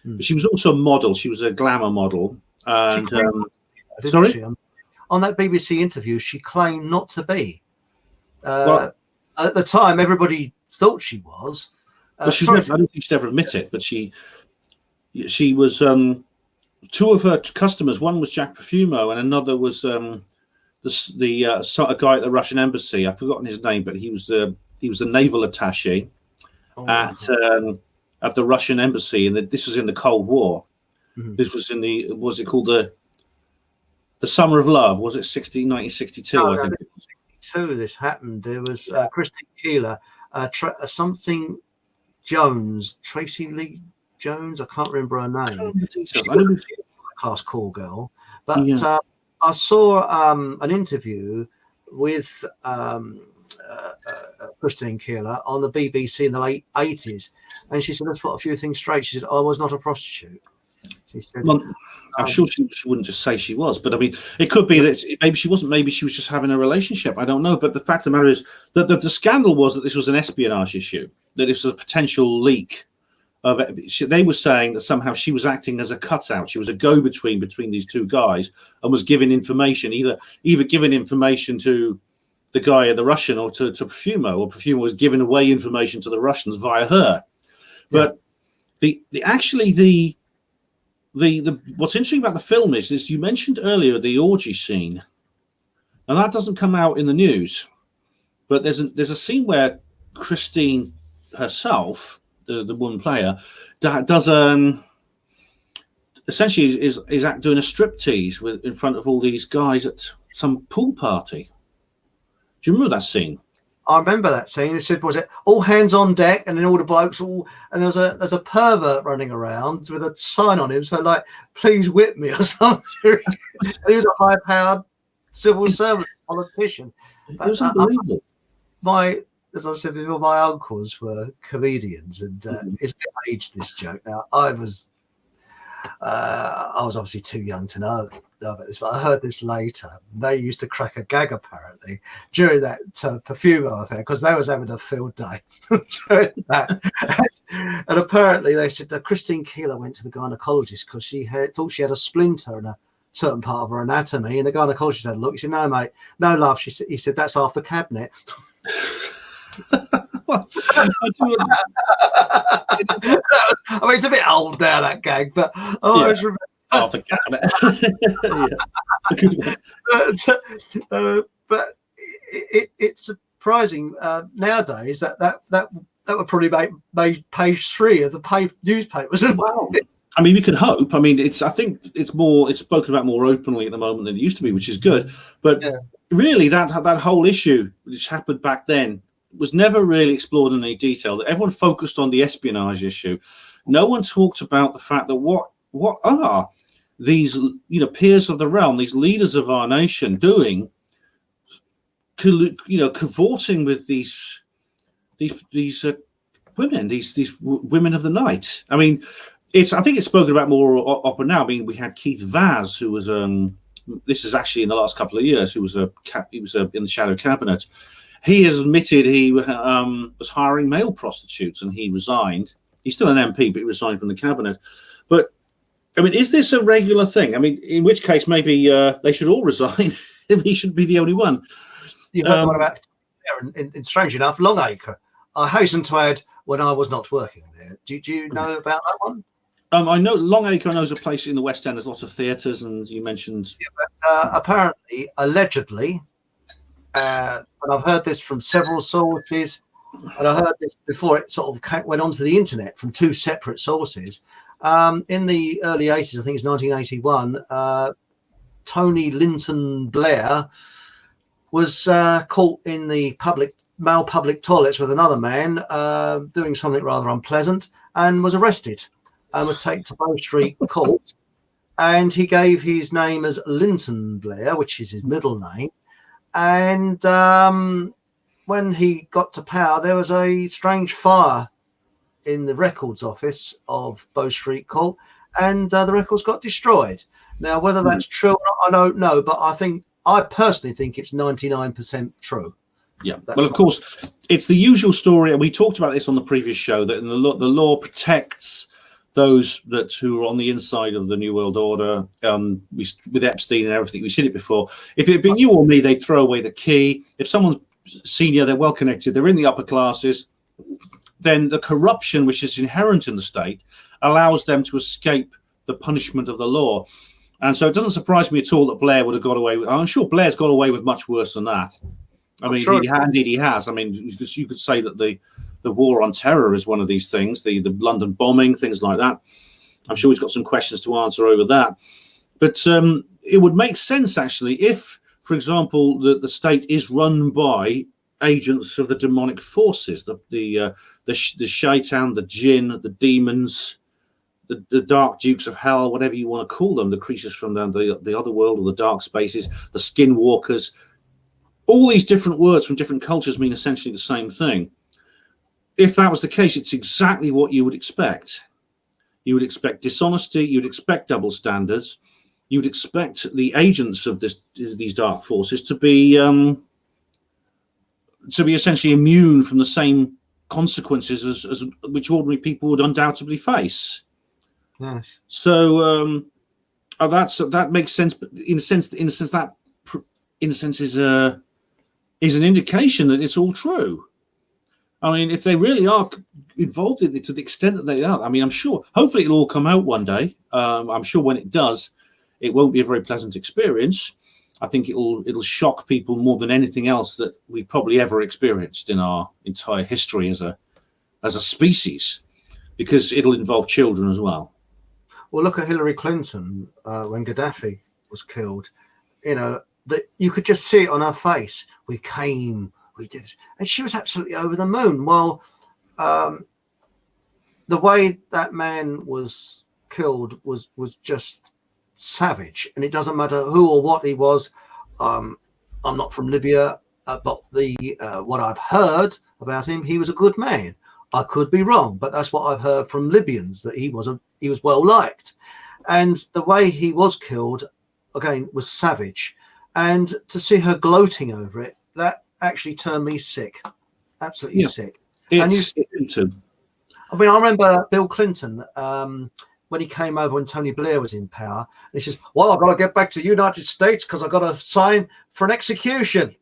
but she was also a model. She was a glamour model. And sorry, she? On that BBC interview, she claimed not to be. Well, at the time, everybody thought she was. Well, I don't think she'd ever admit it, but she was two of her customers. One was Jack Profumo, and another was a guy at the Russian embassy. I've forgotten his name, but he was the naval attaché at the Russian embassy, and this was in the Cold War. Mm-hmm. This was in was it called the Summer of Love? Was it 1962? No, I think. 1962. This happened. There was Christine Keeler, something Jones, Tracy Lee Jones. I can't remember her name. She was a class call girl, but I saw an interview with Christine Keeler on the BBC in the late 80s, and she said, let's put a few things straight. She said, I was not a prostitute. She said, well, I'm sure she wouldn't just say she was, but I mean, it could be that maybe she wasn't. Maybe she was just having a relationship. I don't know. But the fact of the matter is that the scandal was that this was an espionage issue, that this was a potential leak of it. They were saying that somehow she was acting as a cutout. She was a go-between between these two guys and was giving information, either giving information to the guy, the Russian, or to Profumo, or Profumo was giving away information to the Russians via her. But the what's interesting about the film is you mentioned earlier the orgy scene, and that doesn't come out in the news, but there's a scene where Christine herself, the woman player, does essentially is doing a striptease in front of all these guys at some pool party. Do you remember that scene? I remember that scene. It said, was it all hands on deck, and then all the blokes and there's a pervert running around with a sign on him, so like, please whip me or something. He was a high-powered civil servant, politician. It was unbelievable. As I said before, my uncles were comedians, and it's a bit aged, this joke. Now, I was obviously too young to know about this, but I heard this later. They used to crack a gag apparently during that Profumo affair, because they was having a field day during that. And apparently they said that Christine Keeler went to the gynecologist because she thought she had a splinter in a certain part of her anatomy, and the gynecologist had a look. He said, "No, mate, no love." He said, "That's half the cabinet." I mean, it's a bit old now, that gag, but I always remember. Half the cabinet. But it's surprising nowadays that would probably make page 3 of the newspapers as well. I mean, we can hope. I mean, I think it's spoken about more openly at the moment than it used to be, which is good. But really, that whole issue which happened back then was never really explored in any detail. Everyone focused on the espionage issue. No one talked about the fact that what are these, peers of the realm, these leaders of our nation doing, cavorting with these women, these women of the night. I mean, I think it's spoken about more up and now. I mean, we had Keith Vaz, who was this is actually in the last couple of years, who was in the shadow cabinet. He has admitted he was hiring male prostitutes, and he resigned. He's still an MP, but he resigned from the cabinet. But I mean, is this a regular thing? I mean, in which case maybe they should all resign. He shouldn't be the only one. You heard the one about, and strange enough, Longacre. I hasten to add, when I was not working there. Do you know about that one? I know Longacre knows a place in the West End. There's lots of theatres, and you mentioned. Yeah, but, apparently, allegedly, and I've heard this from several sources, and I heard this before it sort of went onto the internet from 2 separate sources. In the early 80s, I think it's 1981, Tony Linton Blair was caught in the male public toilets with another man doing something rather unpleasant, and was arrested and was taken to Bow Street Court and he gave his name as Linton Blair, which is his middle name. And when he got to power, there was a strange fire in the records office of Bow Street Court, and the records got destroyed. Now, whether that's true or not, I don't know, but I personally think it's 99% true. Yeah. Well, of course, it's the usual story, and we talked about this on the previous show, that the law protects those who are on the inside of the New World Order. With Epstein and everything, we've seen it before. If it had been you or me, they'd throw away the key. If someone's senior, they're well connected, they're in the upper classes, then the corruption which is inherent in the state allows them to escape the punishment of the law. And so it doesn't surprise me at all that Blair would have got away with. I'm sure Blair's got away with much worse than that. I mean, sure. Indeed he has. I mean, you could say that the war on terror is one of these things, the London bombing, things like that. I'm sure he's got some questions to answer over that. But it would make sense, actually, if, for example, the state is run by agents of the demonic forces, the shaitan, the jinn, the demons, the dark dukes of hell, whatever you want to call them, the creatures from the other world or the dark spaces, the skinwalkers. All these different words from different cultures mean essentially the same thing. If that was the case, it's exactly what you would expect. You would expect dishonesty, you'd expect double standards, you would expect the agents of these dark forces to be essentially immune from the same consequences as which ordinary people would undoubtedly face. Yes. So that makes sense, but in a sense that is an indication that it's all true. I mean, if they really are involved in it to the extent that they are, I mean, I'm sure, hopefully it'll all come out one day. I'm sure when it does, it won't be a very pleasant experience. I think it'll shock people more than anything else that we've probably ever experienced in our entire history as a species, because it'll involve children as well. Well, look at Hillary Clinton when Gaddafi was killed. You know, that you could just see it on her face. We came, we did this, and she was absolutely over the moon. Well, the way that man was killed was just savage, and it doesn't matter who or what he was. I'm not from Libya, but what I've heard about him, he was a good man. I could be wrong, but that's what I've heard from Libyans, that he was well liked, and the way he was killed again was savage. And to see her gloating over it, that actually turned me sick, absolutely sick. I mean, I remember Bill Clinton when he came over when Tony Blair was in power, and he says, "Well, I've got to get back to the United States because I've got to sign for an execution."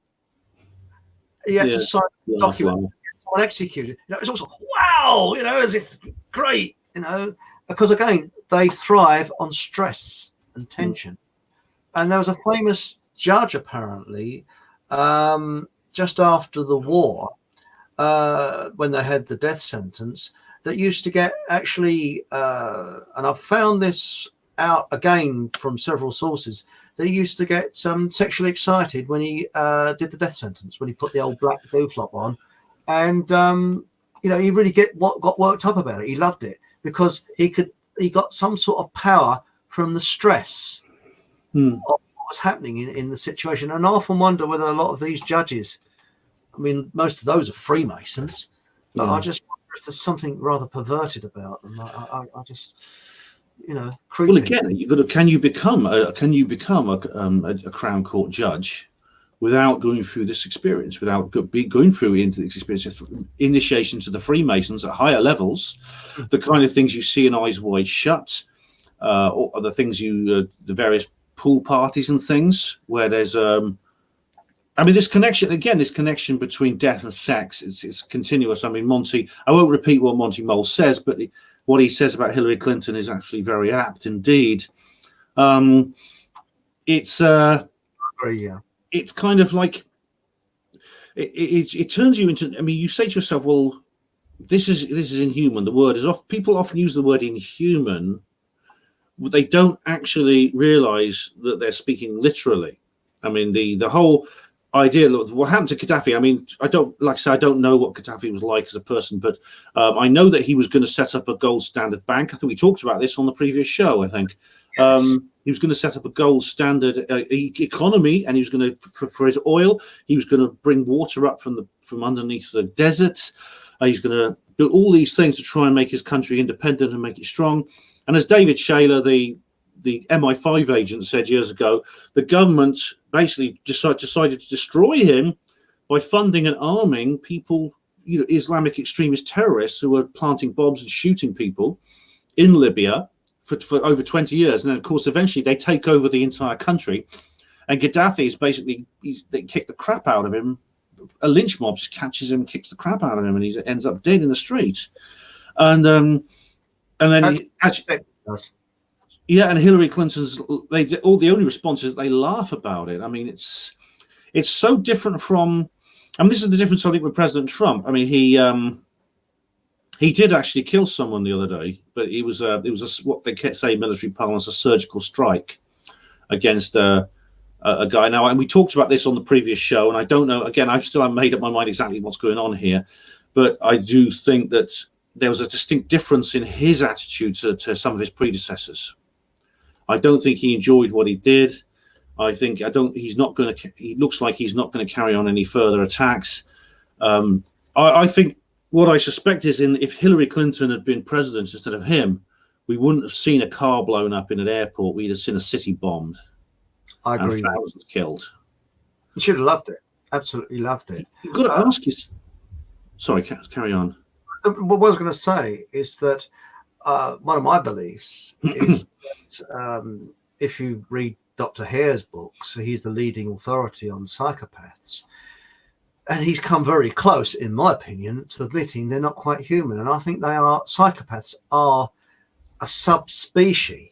He had to sign a document to get someone executed. You know, it's also wow, you know, as if great, you know, because again they thrive on stress and tension. And there was a famous judge apparently just after the war when they had the death sentence that used to get actually and I've found this out again from several sources, they used to get sexually excited when he did the death sentence, when he put the old black flop on, and you know, he really got worked up about it. He loved it because he got some sort of power from the stress of what's happening in the situation. And I often wonder whether a lot of these judges, I mean, most of those are Freemasons, but I just wonder if there's something rather perverted about them. I just, you know, creepy. Well, again, can you become a Crown Court judge without going through this experience, without going through into this experience, initiation to the Freemasons at higher levels, the kind of things you see in Eyes Wide Shut, or the things the various pool parties and things where there's I mean, this connection between death and sex is continuous. I mean, I won't repeat what Monty Mole says, but what he says about Hillary Clinton is actually very apt indeed. It's kind of like it turns you into, I mean, you say to yourself, well, this is inhuman. The word is off. People often use the word inhuman. They don't actually realize that they're speaking literally. I mean, the whole idea of what happened to Gaddafi. I mean, I don't know what Gaddafi was like as a person, but I know that he was going to set up a gold standard bank. I think we talked about this on the previous show, I think. Yes. He was going to set up a gold standard economy, and he was going to, for his oil, he was going to bring water up from underneath the desert. He's going to do all these things to try and make his country independent and make it strong. And as David Shayler, the MI5 agent, said years ago, the government basically decided to destroy him by funding and arming people, Islamic extremist terrorists who were planting bombs and shooting people in Libya for over 20 years. And then, of course, eventually they take over the entire country. And Gaddafi is basically, they kick the crap out of him. A lynch mob just catches him, kicks the crap out of him, and he ends up dead in the street. And then and Hillary Clinton's, the only response is they laugh about it. I mean, it's so different from, this is the difference I think with President Trump. I mean, he did actually kill someone the other day, but it was what they say military parlance, a surgical strike against a guy. Now, and we talked about this on the previous show, and I don't know, again, I still haven't made up my mind exactly what's going on here, but I do think that there was a distinct difference in his attitude to some of his predecessors. I don't think he enjoyed what he did. He looks like he's not going to carry on any further attacks. I think what I suspect is if Hillary Clinton had been president instead of him, we wouldn't have seen a car blown up in an airport. We'd have seen a city bombed. I agree. And thousands killed. You should have loved it. Absolutely loved it. You've got to ask yourself. Sorry, carry on. What I was going to say is that one of my beliefs is that if you read Dr. Hare's books, he's the leading authority on psychopaths. And he's come very close, in my opinion, to admitting they're not quite human. And I think psychopaths are a subspecies.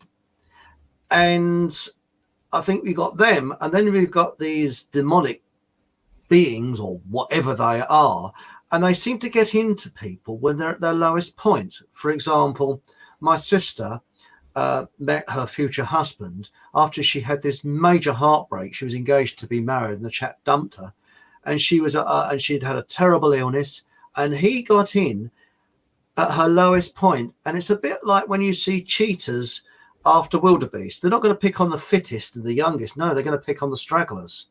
And I think we've got them, and then we've got these demonic beings, or whatever they are, and they seem to get into people when they're at their lowest point. For example, my sister met her future husband after she had this major heartbreak. She was engaged to be married, and the chap dumped her, and she'd had a terrible illness, and he got in at her lowest point. And it's a bit like when you see cheaters after wildebeest. They're not going to pick on the fittest and the youngest. No, they're going to pick on the stragglers.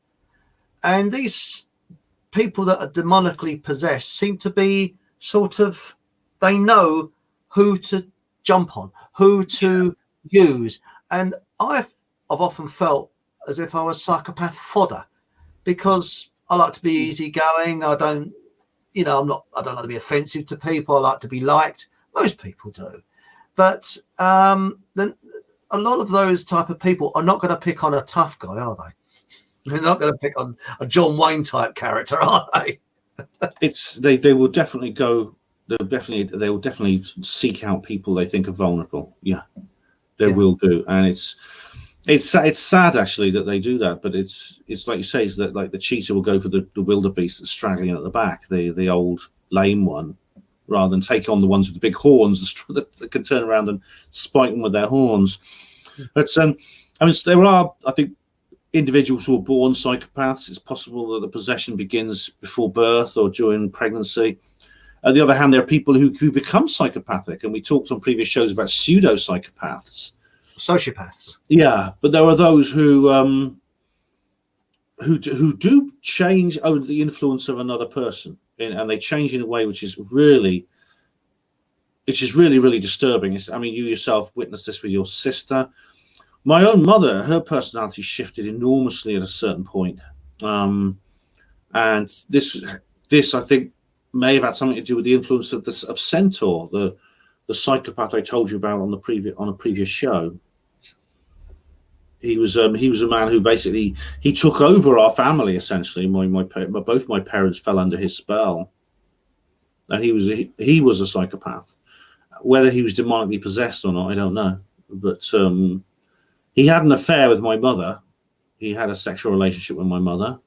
And these people that are demonically possessed seem to be they know who to jump on, who to use. And I've often felt as if I was psychopath fodder, because I like to be easygoing. I don't like to be offensive to people. I like to be liked. Most people do. But then a lot of those type of people are not going to pick on a tough guy, are they? They're not going to pick on a John Wayne type character, are they? They will definitely go. They will definitely seek out people they think are vulnerable. Yeah, they will do, and it's sad actually that they do that. But it's like you say, is that like the cheetah will go for the wildebeest that's straggling at the back, the old lame one, rather than take on the ones with the big horns that can turn around and spike them with their horns. But there are, I think, individuals who are born psychopaths. It's possible that the possession begins before birth or during pregnancy. On the other hand, there are people who become psychopathic, and we talked on previous shows about pseudo-psychopaths. Sociopaths. Yeah, but there are those who do change under the influence of another person, and they change in a way which is really disturbing. You yourself witnessed this with your sister. My own mother, her personality shifted enormously at a certain point, and this I think may have had something to do with the influence of Centaur, the psychopath I told you about on a previous show. He was a man who basically he took over our family essentially. Both my parents fell under his spell, and he was a psychopath. Whether he was demonically possessed or not, I don't know. But he had an affair with my mother. He had a sexual relationship with my mother,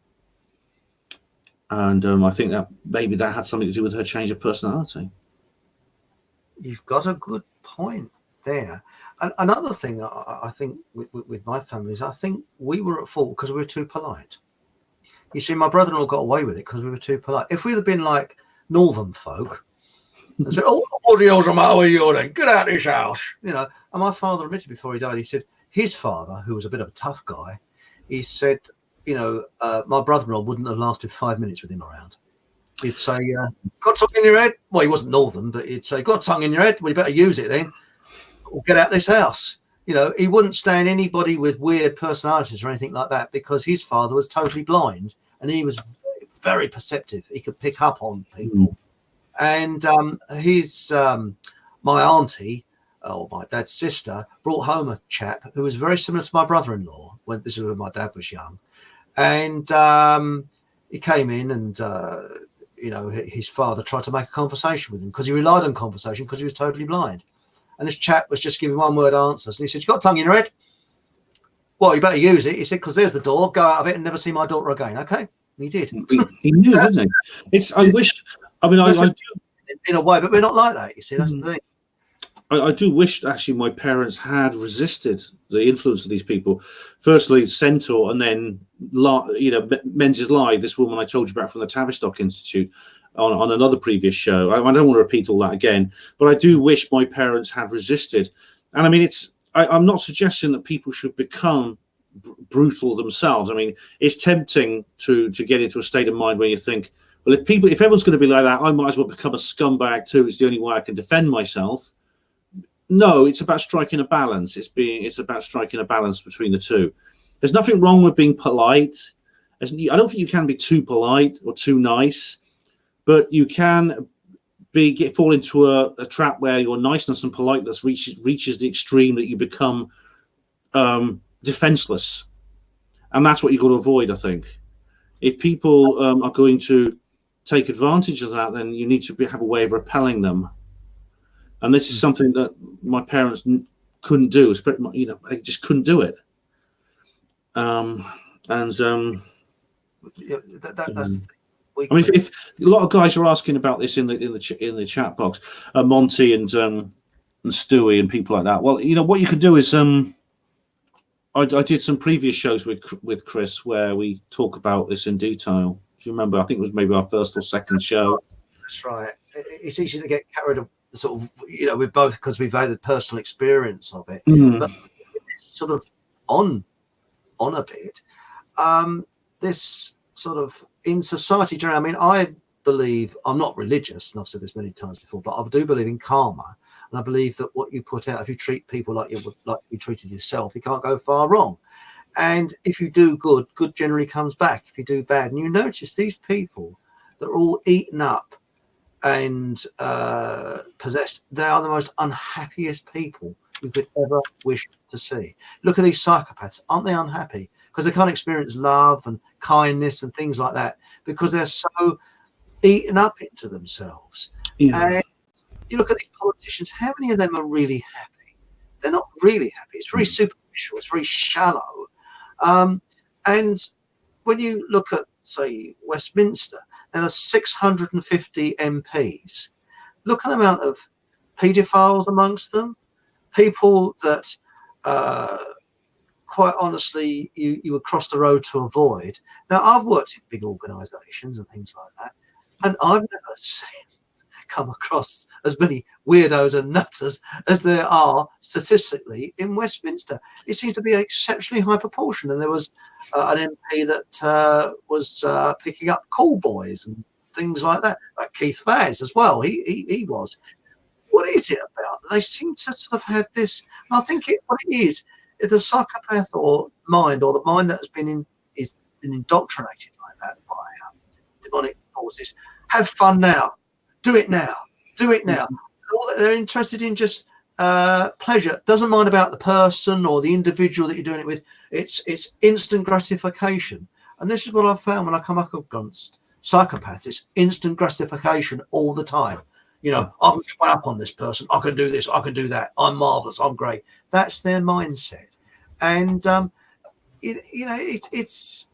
and I think that maybe that had something to do with her change of personality. You've got a good point there. And another thing I think with my family is I think we were at fault because we were too polite. You see, my brother-in-law got away with it because we were too polite. If we'd have been like northern folk and said, "Oh, what the hell's the matter with you then? Get out of this house," And my father admitted before he died, he said his father, who was a bit of a tough guy, he said, my brother-in-law wouldn't have lasted 5 minutes with him around. He'd say, got tongue in your head? Well, he wasn't northern, but he'd say, got tongue in your head? Well, you better use it then. Or get out of this house. He wouldn't stand anybody with weird personalities or anything like that, because his father was totally blind and he was very perceptive. He could pick up on people. And my auntie, or my dad's sister, brought home a chap who was very similar to my brother-in-law when my dad was young. And he came in and, his father tried to make a conversation with him because he relied on conversation because he was totally blind. And this chap was just giving one-word answers. And he said, you got a tongue in your head? Well, you better use it. He said, because there's the door. Go out of it and never see my daughter again. Okay. And he did. He knew, didn't he? I do. In a way, but we're not like that. You see, that's the thing. I do wish actually my parents had resisted the influence of these people. Firstly, Centaur, and then Menzies Lie, this woman I told you about from the Tavistock Institute on another previous show. I don't want to repeat all that again, but I do wish my parents had resisted. And I mean, I'm not suggesting that people should become brutal themselves. I mean, it's tempting to get into a state of mind where you think, well, if everyone's going to be like that, I might as well become a scumbag too. It's the only way I can defend myself. No, it's about striking a balance. It's about striking a balance between the two. There's nothing wrong with being polite. I don't think you can be too polite or too nice, but you can fall into a trap where your niceness and politeness reaches the extreme that you become defenseless, and that's what you've got to avoid. I think if people are going to take advantage of that, then you need to have a way of repelling them. And this is something that my parents couldn't do. They just couldn't do it. That's the thing. I mean, if a lot of guys are asking about this in the chat box, Monty and Stewie and people like that. Well, what you can do is I did some previous shows with Chris where we talk about this in detail. Do you remember? I think it was maybe our first or second show. That's right. It's easy to get carried away. Sort of, we're both, because we've had a personal experience of it, but it's sort of on a bit. This sort of in society, I mean, I believe, I'm not religious, and I've said this many times before, but I do believe in karma, and I believe that what you put out, if you treat people like you treated yourself, you can't go far wrong. And if you do good, good generally comes back. If you do bad, and you notice these people that are all eaten up and possessed, they are the most unhappiest people you could ever wish to see. Look at these psychopaths. Aren't they unhappy? Because they can't experience love and kindness and things like that, because they're so eaten up into themselves. Yeah. And you look at these politicians, how many of them are really happy? They're not really happy. It's very superficial. It's very shallow. And when you look at, say, Westminster, there are 650 MPs. Look at the amount of paedophiles amongst them, people that, quite honestly, you would cross the road to avoid. Now, I've worked in big organisations and things like that, and I've never come across as many weirdos and nutters as there are statistically in Westminster. It seems to be an exceptionally high proportion. And there was an MP that was picking up call boys and things like that, like Keith Vaz as well. He was. What is it about? They seem to sort of have this. And I think what it is the psychopath or mind, or the mind that has been indoctrinated like that by demonic forces. Have fun now. Do it now. Do it now. They're interested in just pleasure. Doesn't mind about the person or the individual that you're doing it with. It's instant gratification. And this is what I've found when I come up against psychopaths. It's instant gratification all the time. I can get one up on this person. I can do this. I can do that. I'm marvelous. I'm great. That's their mindset. And it's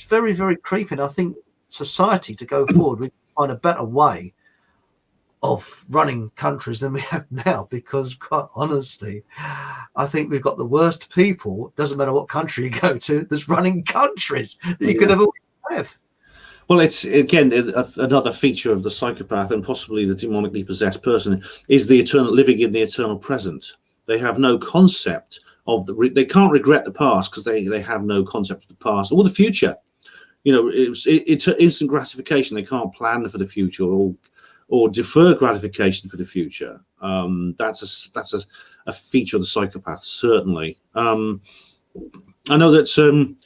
very, very creepy. And I think society, to go forward, we find a better way of running countries than we have now, because quite honestly, I think we've got the worst people, doesn't matter what country you go to, that's running countries that you could ever have. Well, it's again another feature of the psychopath and possibly the demonically possessed person is the living in the eternal present. They have no concept they can't regret the past because they have no concept of the past or the future. It's instant gratification. They can't plan for the future or defer gratification for the future. That's a feature of the psychopath, certainly. I know that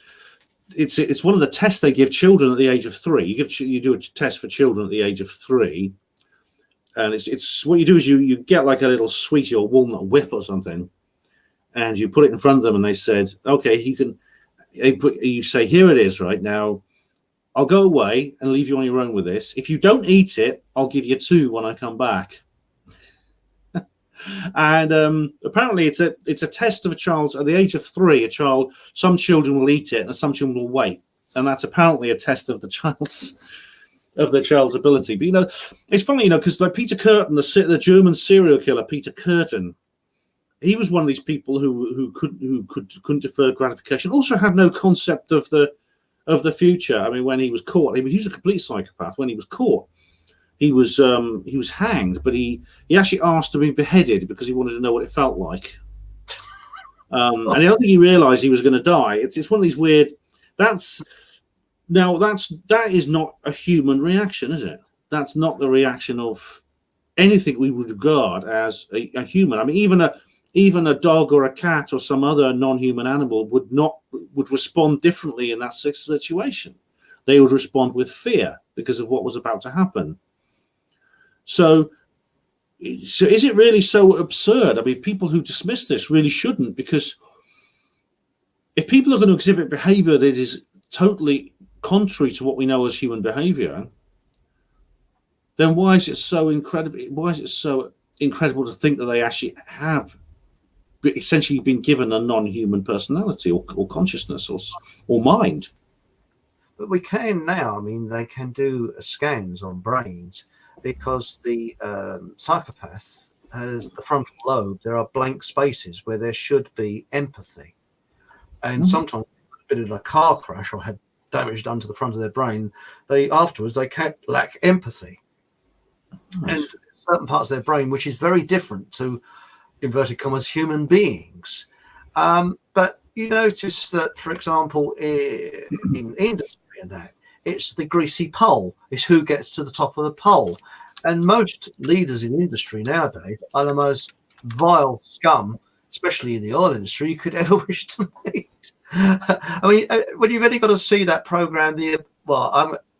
it's one of the tests they give children at the age of 3. You do a test for children at the age of 3, and it's what you do is you get like a little sweetie or walnut whip or something, and you put it in front of them, and they said, okay, you say, here it is, right now. I'll go away and leave you on your own with this. If you don't eat it, I'll give you 2 when I come back. And apparently it's a test of a child at the age of 3. Some children will eat it and some children will wait, and that's apparently a test of the child's ability. But it's funny, because like Peter Kürten, the German serial killer Peter Kürten, he was one of these people who couldn't defer gratification. Also had no concept of the future. I mean, when he was caught, he was a complete psychopath. When he was caught, he was hanged, but he actually asked to be beheaded because he wanted to know what it felt like. And I don't think he realized he was going to die. It's one of these weird. That is not a human reaction, is it? That's not the reaction of anything we would regard as a human. I mean, even a dog or a cat or some other non-human animal would respond differently in that situation. They would respond with fear because of what was about to happen. So is it really so absurd? I mean, people who dismiss this really shouldn't, because if people are going to exhibit behavior that is totally contrary to what we know as human behavior, then why is it so incredible? Why is it so incredible to think that they actually have essentially been given a non-human personality or consciousness or mind? But we can now. I mean, they can do scans on brains, because the psychopath has the frontal lobe. There are blank spaces where there should be empathy, and sometimes been in a car crash or had damage done to the front of their brain, they can't lack empathy. Nice. And certain parts of their brain, which is very different to, inverted commas, human beings. But you notice that, for example, in industry and that, it's the greasy pole. It's who gets to the top of the pole. And most leaders in industry nowadays are the most vile scum, especially in the oil industry, you could ever wish to meet. I mean, when you've only got to see that program, I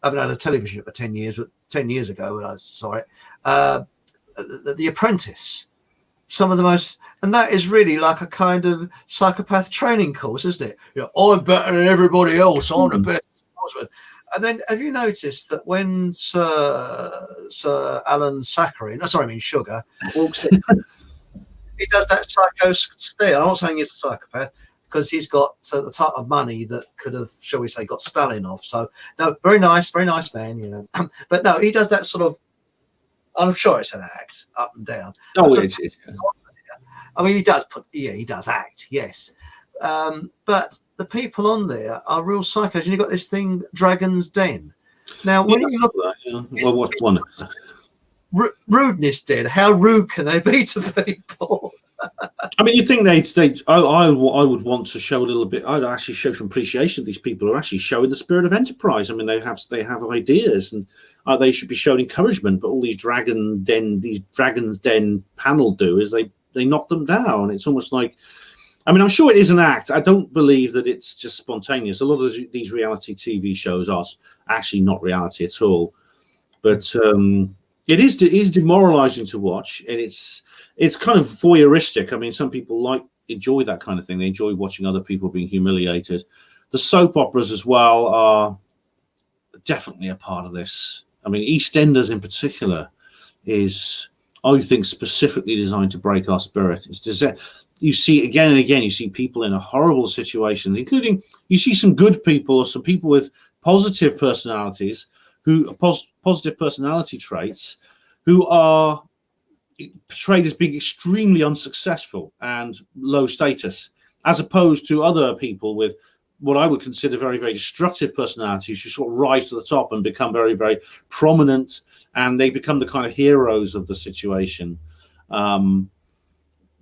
haven't had a television for 10 years, but 10 years ago when I saw it, The Apprentice. Some of the most, and that is really like a kind of psychopath training course, isn't it? I'm better than everybody else. I'm the best. And then, have you noticed that when Sir Alan Sugar walks in, he does that psycho stare? I'm not saying he's a psychopath, because he's got the type of money that could have, shall we say, got Stalin off. So, no, very nice man, But no, he does that sort of. I'm sure it's an act, up and down. Oh, it is. I mean, he does act, yes. But the people on there are real psychos. And you've got this thing, Dragon's Den. Now, when you look at that, well, what's one? Rudeness Den, how rude can they be to people? I mean, you think I would want to show a little bit. I'd actually show some appreciation. These people are actually showing the spirit of enterprise. I mean, they have ideas, and they should be shown encouragement. But all these Dragon's Den panel do is they knock them down. It's almost like, I mean, I'm sure it is an act. I don't believe that it's just spontaneous. A lot of these reality TV shows are actually not reality at all. But it is demoralizing to watch, and it's kind of voyeuristic. I mean, some people enjoy that kind of thing. They enjoy watching other people being humiliated. The soap operas as well are definitely a part of this. I mean, EastEnders in particular is, I think, specifically designed to break our spirit. You see again and again, you see people in a horrible situation, including you see some good people or some people with positive personalities, positive personality traits, who are portrayed as being extremely unsuccessful and low status, as opposed to other people with what I would consider very, very destructive personalities who sort of rise to the top and become very, very prominent, and they become the kind of heroes of the situation.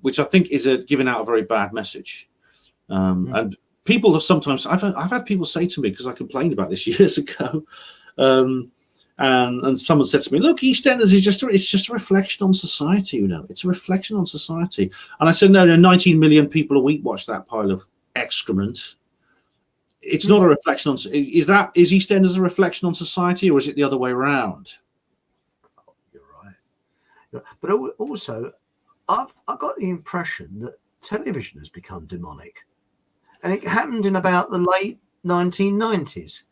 which I think is giving out a very bad message. And people have sometimes, I've had people say to me, because I complained about this years ago, and someone said to me, look, EastEnders is just a reflection on society, it's a reflection on society. And I said, no, 19 million people a week watch that pile of excrement. It's not a reflection on, is EastEnders a reflection on society, or is it the other way around? You're right. But also, I got the impression that television has become demonic. And it happened in about the late 1990s.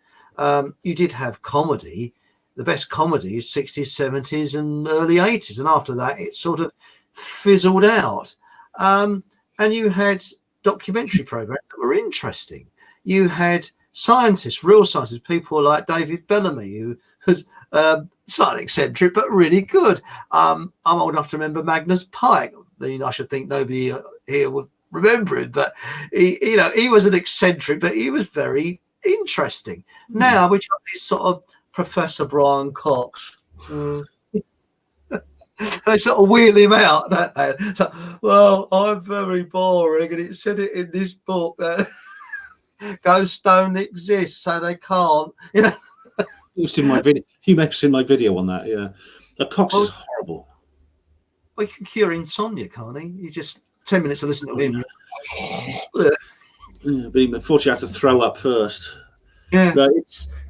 You did have comedy, the best comedies, 60s, 70s, and early 80s. And after that, it sort of fizzled out. And you had documentary programs that were interesting. You had scientists, real scientists, people like David Bellamy, who was slightly eccentric, but really good. I'm old enough to remember Magnus Pyke. I mean, I should think nobody here would remember him, but he was an eccentric, but he was very interesting. Now we got this sort of Professor Brian Cox. They sort of wheel him out, don't they? So, well, I'm very boring, and it said it in this book that ghosts don't exist, so they can't. You've seen my video. You may have seen my video on that. Yeah, the Cox is horrible. Well, he can cure insomnia, can't he? You just 10 minutes to listen to him. Yeah, but unfortunately, I have to throw up first. Yeah, but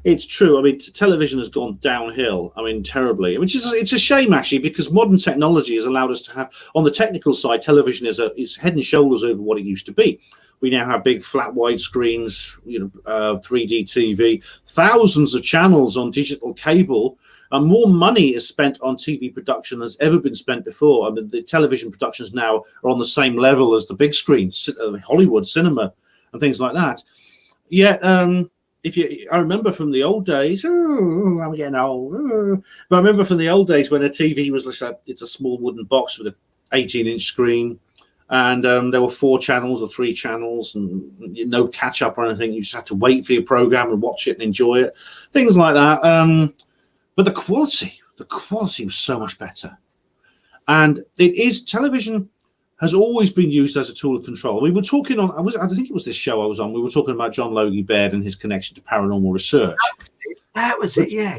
it's true. I mean, television has gone downhill. I mean, terribly. Which is it's a shame actually, because modern technology has allowed us to have, on the technical side, television is head and shoulders over what it used to be. We now have big flat wide screens, 3D TV, thousands of channels on digital cable, and more money is spent on TV production than has ever been spent before. I mean, the television productions now are on the same level as the big screens, Hollywood cinema, and things like that. Yet, I remember from the old days, I'm getting old, but I remember from the old days when a TV was it's a small wooden box with an 18-inch screen, and there were 4 channels or 3 channels, and no catch up or anything. You just had to wait for your program and watch it and enjoy it, things like that. But the quality was so much better, and television has always been used as a tool of control. We were talking on, I think it was this show I was on, we were talking about John Logie Baird and his connection to paranormal research. That was it, yeah.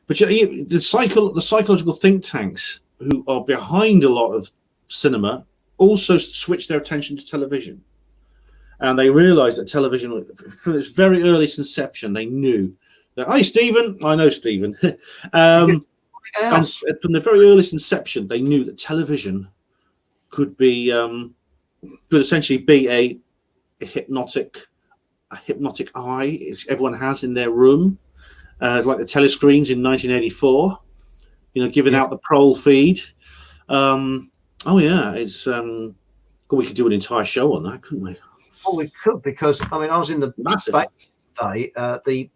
But the psychological think tanks who are behind a lot of cinema also switched their attention to television. And they realized that television, from its very earliest inception, they knew that, hi, Stephen. I know Stephen. And from the very earliest inception, they knew that television could essentially be a hypnotic eye everyone has in their room, like the telescreens in 1984, giving out the prol feed. It's we could do an entire show on that, couldn't we? Oh, we could, because I was in the massive day, the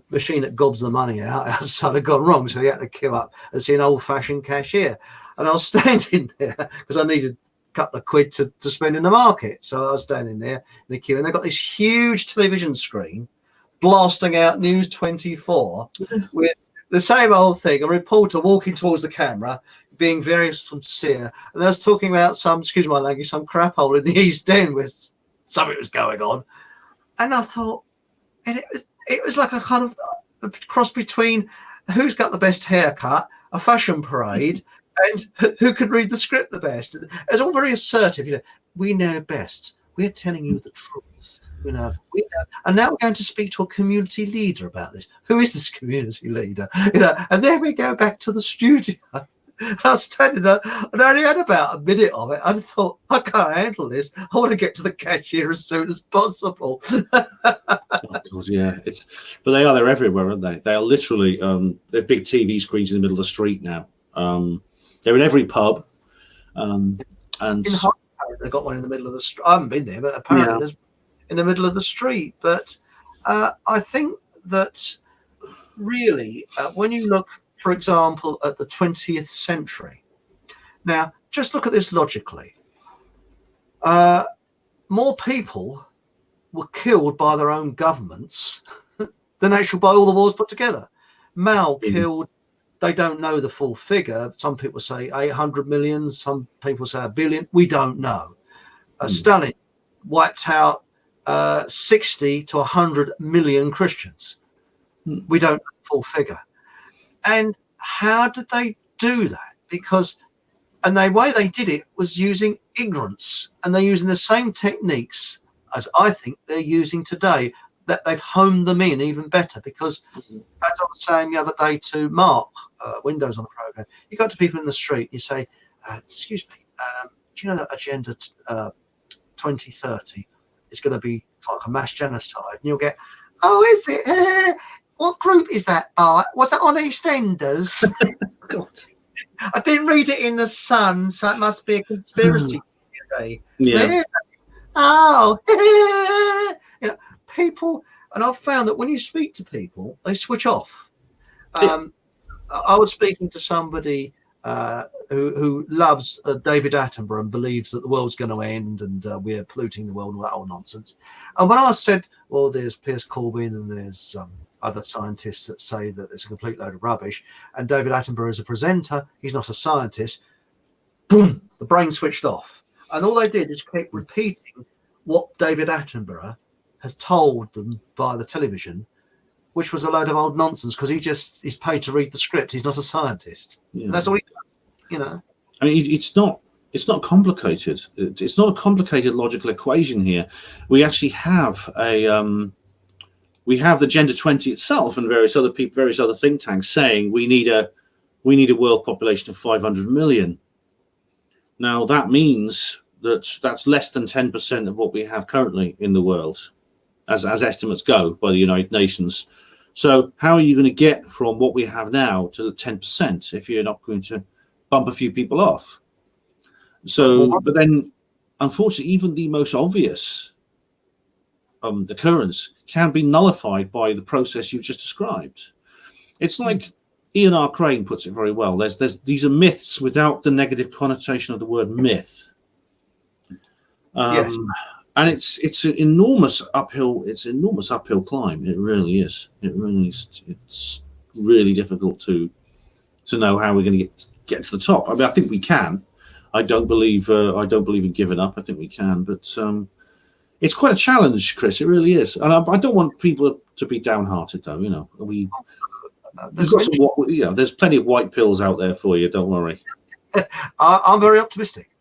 machine that gobs the money out outside had gone wrong, so he had to queue up and see an old-fashioned cashier. And I was standing there because I needed a couple of quid to spend in the market. So I was standing there in the queue, and they've got this huge television screen blasting out News 24 with the same old thing, a reporter walking towards the camera, being very sincere. And I was talking about some crap hole in the East End where something was going on. And I thought, and it was like a kind of a cross between who's got the best haircut, a fashion parade, and who could read the script the best. It's all very assertive. We know best. We're telling you the truth. We know. And now we're going to speak to a community leader about this. Who is this community leader? And then we go back to the studio. I was standing there, and I only had about a minute of it. I thought, I can't handle this. I want to get to the cashier as soon as possible. Yeah, but they're everywhere, aren't they? They are literally they're big TV screens in the middle of the street now. They're in every pub, and they've got one in the middle of the street. I haven't been there, but apparently there's in the middle of the street. But I think that really, when you look, for example, at the 20th century, now just look at this logically. More people were killed by their own governments than actually by all the wars put together. Mao killed they don't know the full figure. Some people say 800 million, some people say 1 billion. We don't know. Stalin wiped out 60 to 100 million Christians. We don't know the full figure. And how did they do that? Because, and the way they did it was using ignorance, and they're using the same techniques as I think they're using today, that they've honed them in even better. Because as I was saying the other day to Mark Windows on the program, you go to people in the street, you say, excuse me, do you know that Agenda 2030 is going to be like a mass genocide? And you'll get, oh, is it? What group is that by? Was that on EastEnders? God. I didn't read it in the Sun, so it must be a conspiracy theory. Yeah. Oh, you know, people, and I've found that when you speak to people, they switch off. I was speaking to somebody who loves David Attenborough and believes that the world's going to end and we're polluting the world and all that old nonsense. And when I said, well, there's Piers Corbyn and there's other scientists that say that it's a complete load of rubbish, and David Attenborough is a presenter, he's not a scientist, boom, the brain switched off. And all they did is keep repeating what David Attenborough has told them via the television, which was a load of old nonsense, because he's paid to read the script. He's not a scientist. Yeah. That's all he does, you know. I mean, it's not complicated. It's not a complicated logical equation here. We actually have we have the Agenda 20 itself and various other people, various other think tanks saying we need a world population of 500 million. Now that means that's less than 10% of what we have currently in the world, as estimates go by the United Nations. So how are you going to get from what we have now to the 10% if you're not going to bump a few people off? So, but then, unfortunately, even the most obvious occurrence can be nullified by the process you've just described. It's like Ian R. Crane puts it very well. There's these are myths without the negative connotation of the word myth. Yes. And it's an enormous uphill climb. It really is. It's really difficult to know how we're going to get to the top. I mean, I think we can. I don't believe in giving up. I think we can, but it's quite a challenge, Chris. It really is. And I don't want people to be downhearted, though. You know, there's plenty of white pills out there for you. Don't worry. I'm very optimistic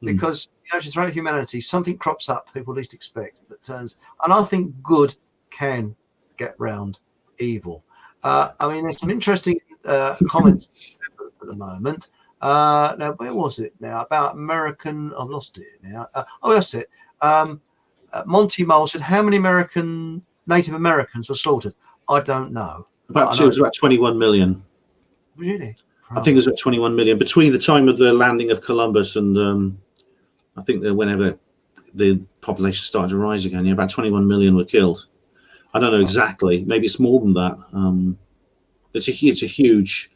because it's throughout humanity, something crops up people least expect that turns, and I think good can get round evil. I mean, there's some interesting comments at the moment. Now, where was it now? About American, I've lost it now. That's it. Monty Mole said, how many Native Americans were slaughtered? I don't know. It was about 21 million. Really? I think it was at 21 million between the time of the landing of Columbus and I think that whenever the population started to rise again, about 21 million were killed. I don't know exactly. Maybe it's more than that. It's a huge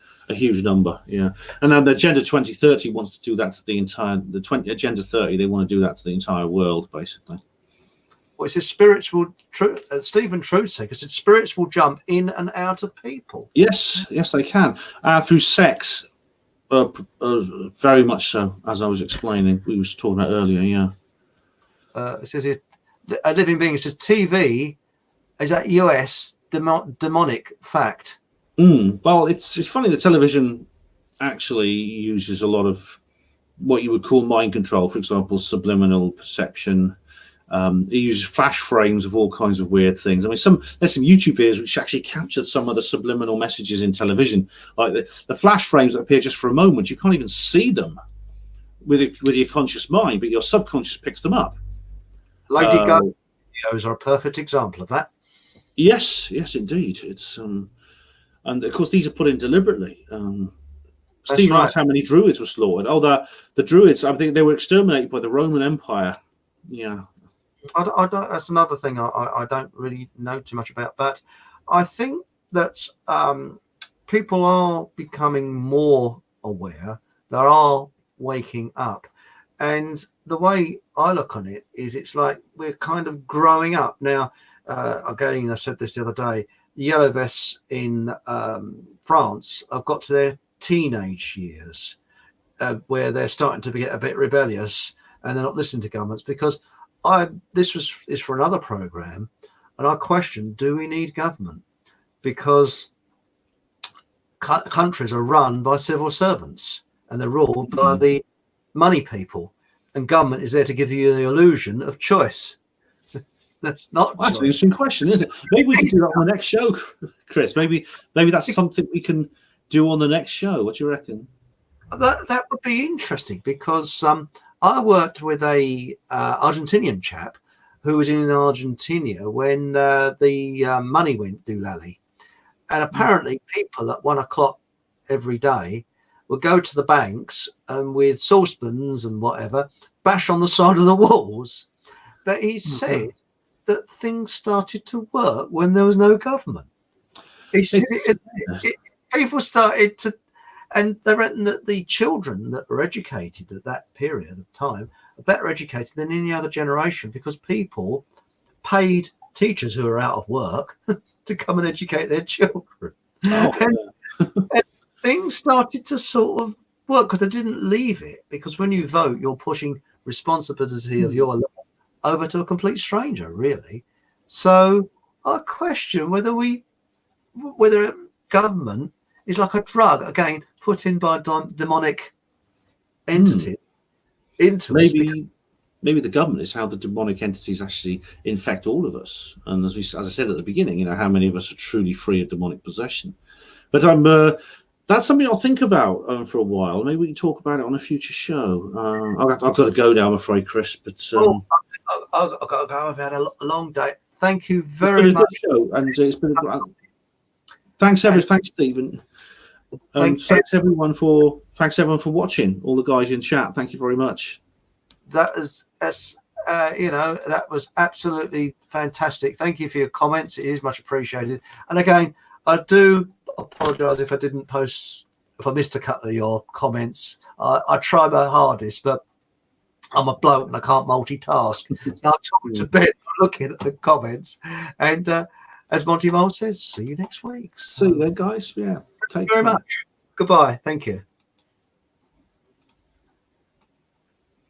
number. Yeah. And then the Agenda 2030 wants to do that to the entire Agenda 30. They want to do that to the entire world, basically. Well, it says spirits will. Stephen Truth said, because spirits will jump in and out of people. Yes, they can through sex. Very much so, as I was explaining. We was talking about earlier. Yeah. It says here, a living being. It says TV is that US demonic fact. Well, it's funny. The television actually uses a lot of what you would call mind control. For example, subliminal perception. It uses flash frames of all kinds of weird things. I mean, there's some YouTube videos which actually captured some of the subliminal messages in television, like the flash frames that appear just for a moment. You can't even see them with your conscious mind, but your subconscious picks them up. Lady Gaga videos are a perfect example of that. Yes, indeed. It's and of course these are put in deliberately. Steve asked how many Druids were slaughtered. Oh, the Druids. I think they were exterminated by the Roman Empire. Yeah. I don't, that's another thing I don't really know too much about, but I think that people are becoming more aware. They are waking up, and the way I look on it is, it's like we're kind of growing up now. Again, I said this the other day. yellow vests in France have got to their teenage years, where they're starting to get a bit rebellious and they're not listening to governments. Because this is for another program, and I question: do we need government? Because countries are run by civil servants and they're ruled by the money people, and government is there to give you the illusion of choice. That's not. That's an interesting question, isn't it? Maybe we can do that on the next show, Chris. Maybe that's something we can do on the next show. What do you reckon? That would be interesting, because I worked with a Argentinian chap who was in Argentina when the money went doolally, and apparently people at 1 o'clock every day would go to the banks and with saucepans and whatever bash on the side of the walls. But he said that things started to work when there was no government. He said people started to, and they reckon that the children that were educated at that period of time are better educated than any other generation, because people paid teachers who were out of work to come and educate their children. And things started to sort of work, because they didn't leave it, because when you vote, you're pushing responsibility of your life over to a complete stranger, really. So I question whether government is like a drug, again, put in by demonic entities into us. Maybe the government is how the demonic entities actually infect all of us. And as I said at the beginning, how many of us are truly free of demonic possession? But that's something I'll think about for a while. Maybe we can talk about it on a future show. I've got to go now, I'm afraid, Chris. But I've got to go. I've had a long day. Thank you very much. Show, and it's been a great. Thanks, Stephen. Thanks everyone for watching. All the guys in chat, thank you very much. That was that was absolutely fantastic. Thank you for your comments. It is much appreciated. And again, I do apologise if I missed a couple of your comments. I try my hardest, but I'm a bloke and I can't multitask. So I'm talking to Ben, looking at the comments, and as Monty Mole says, see you next week. See you then, guys. Yeah. Thank you very much. Goodbye. Thank you.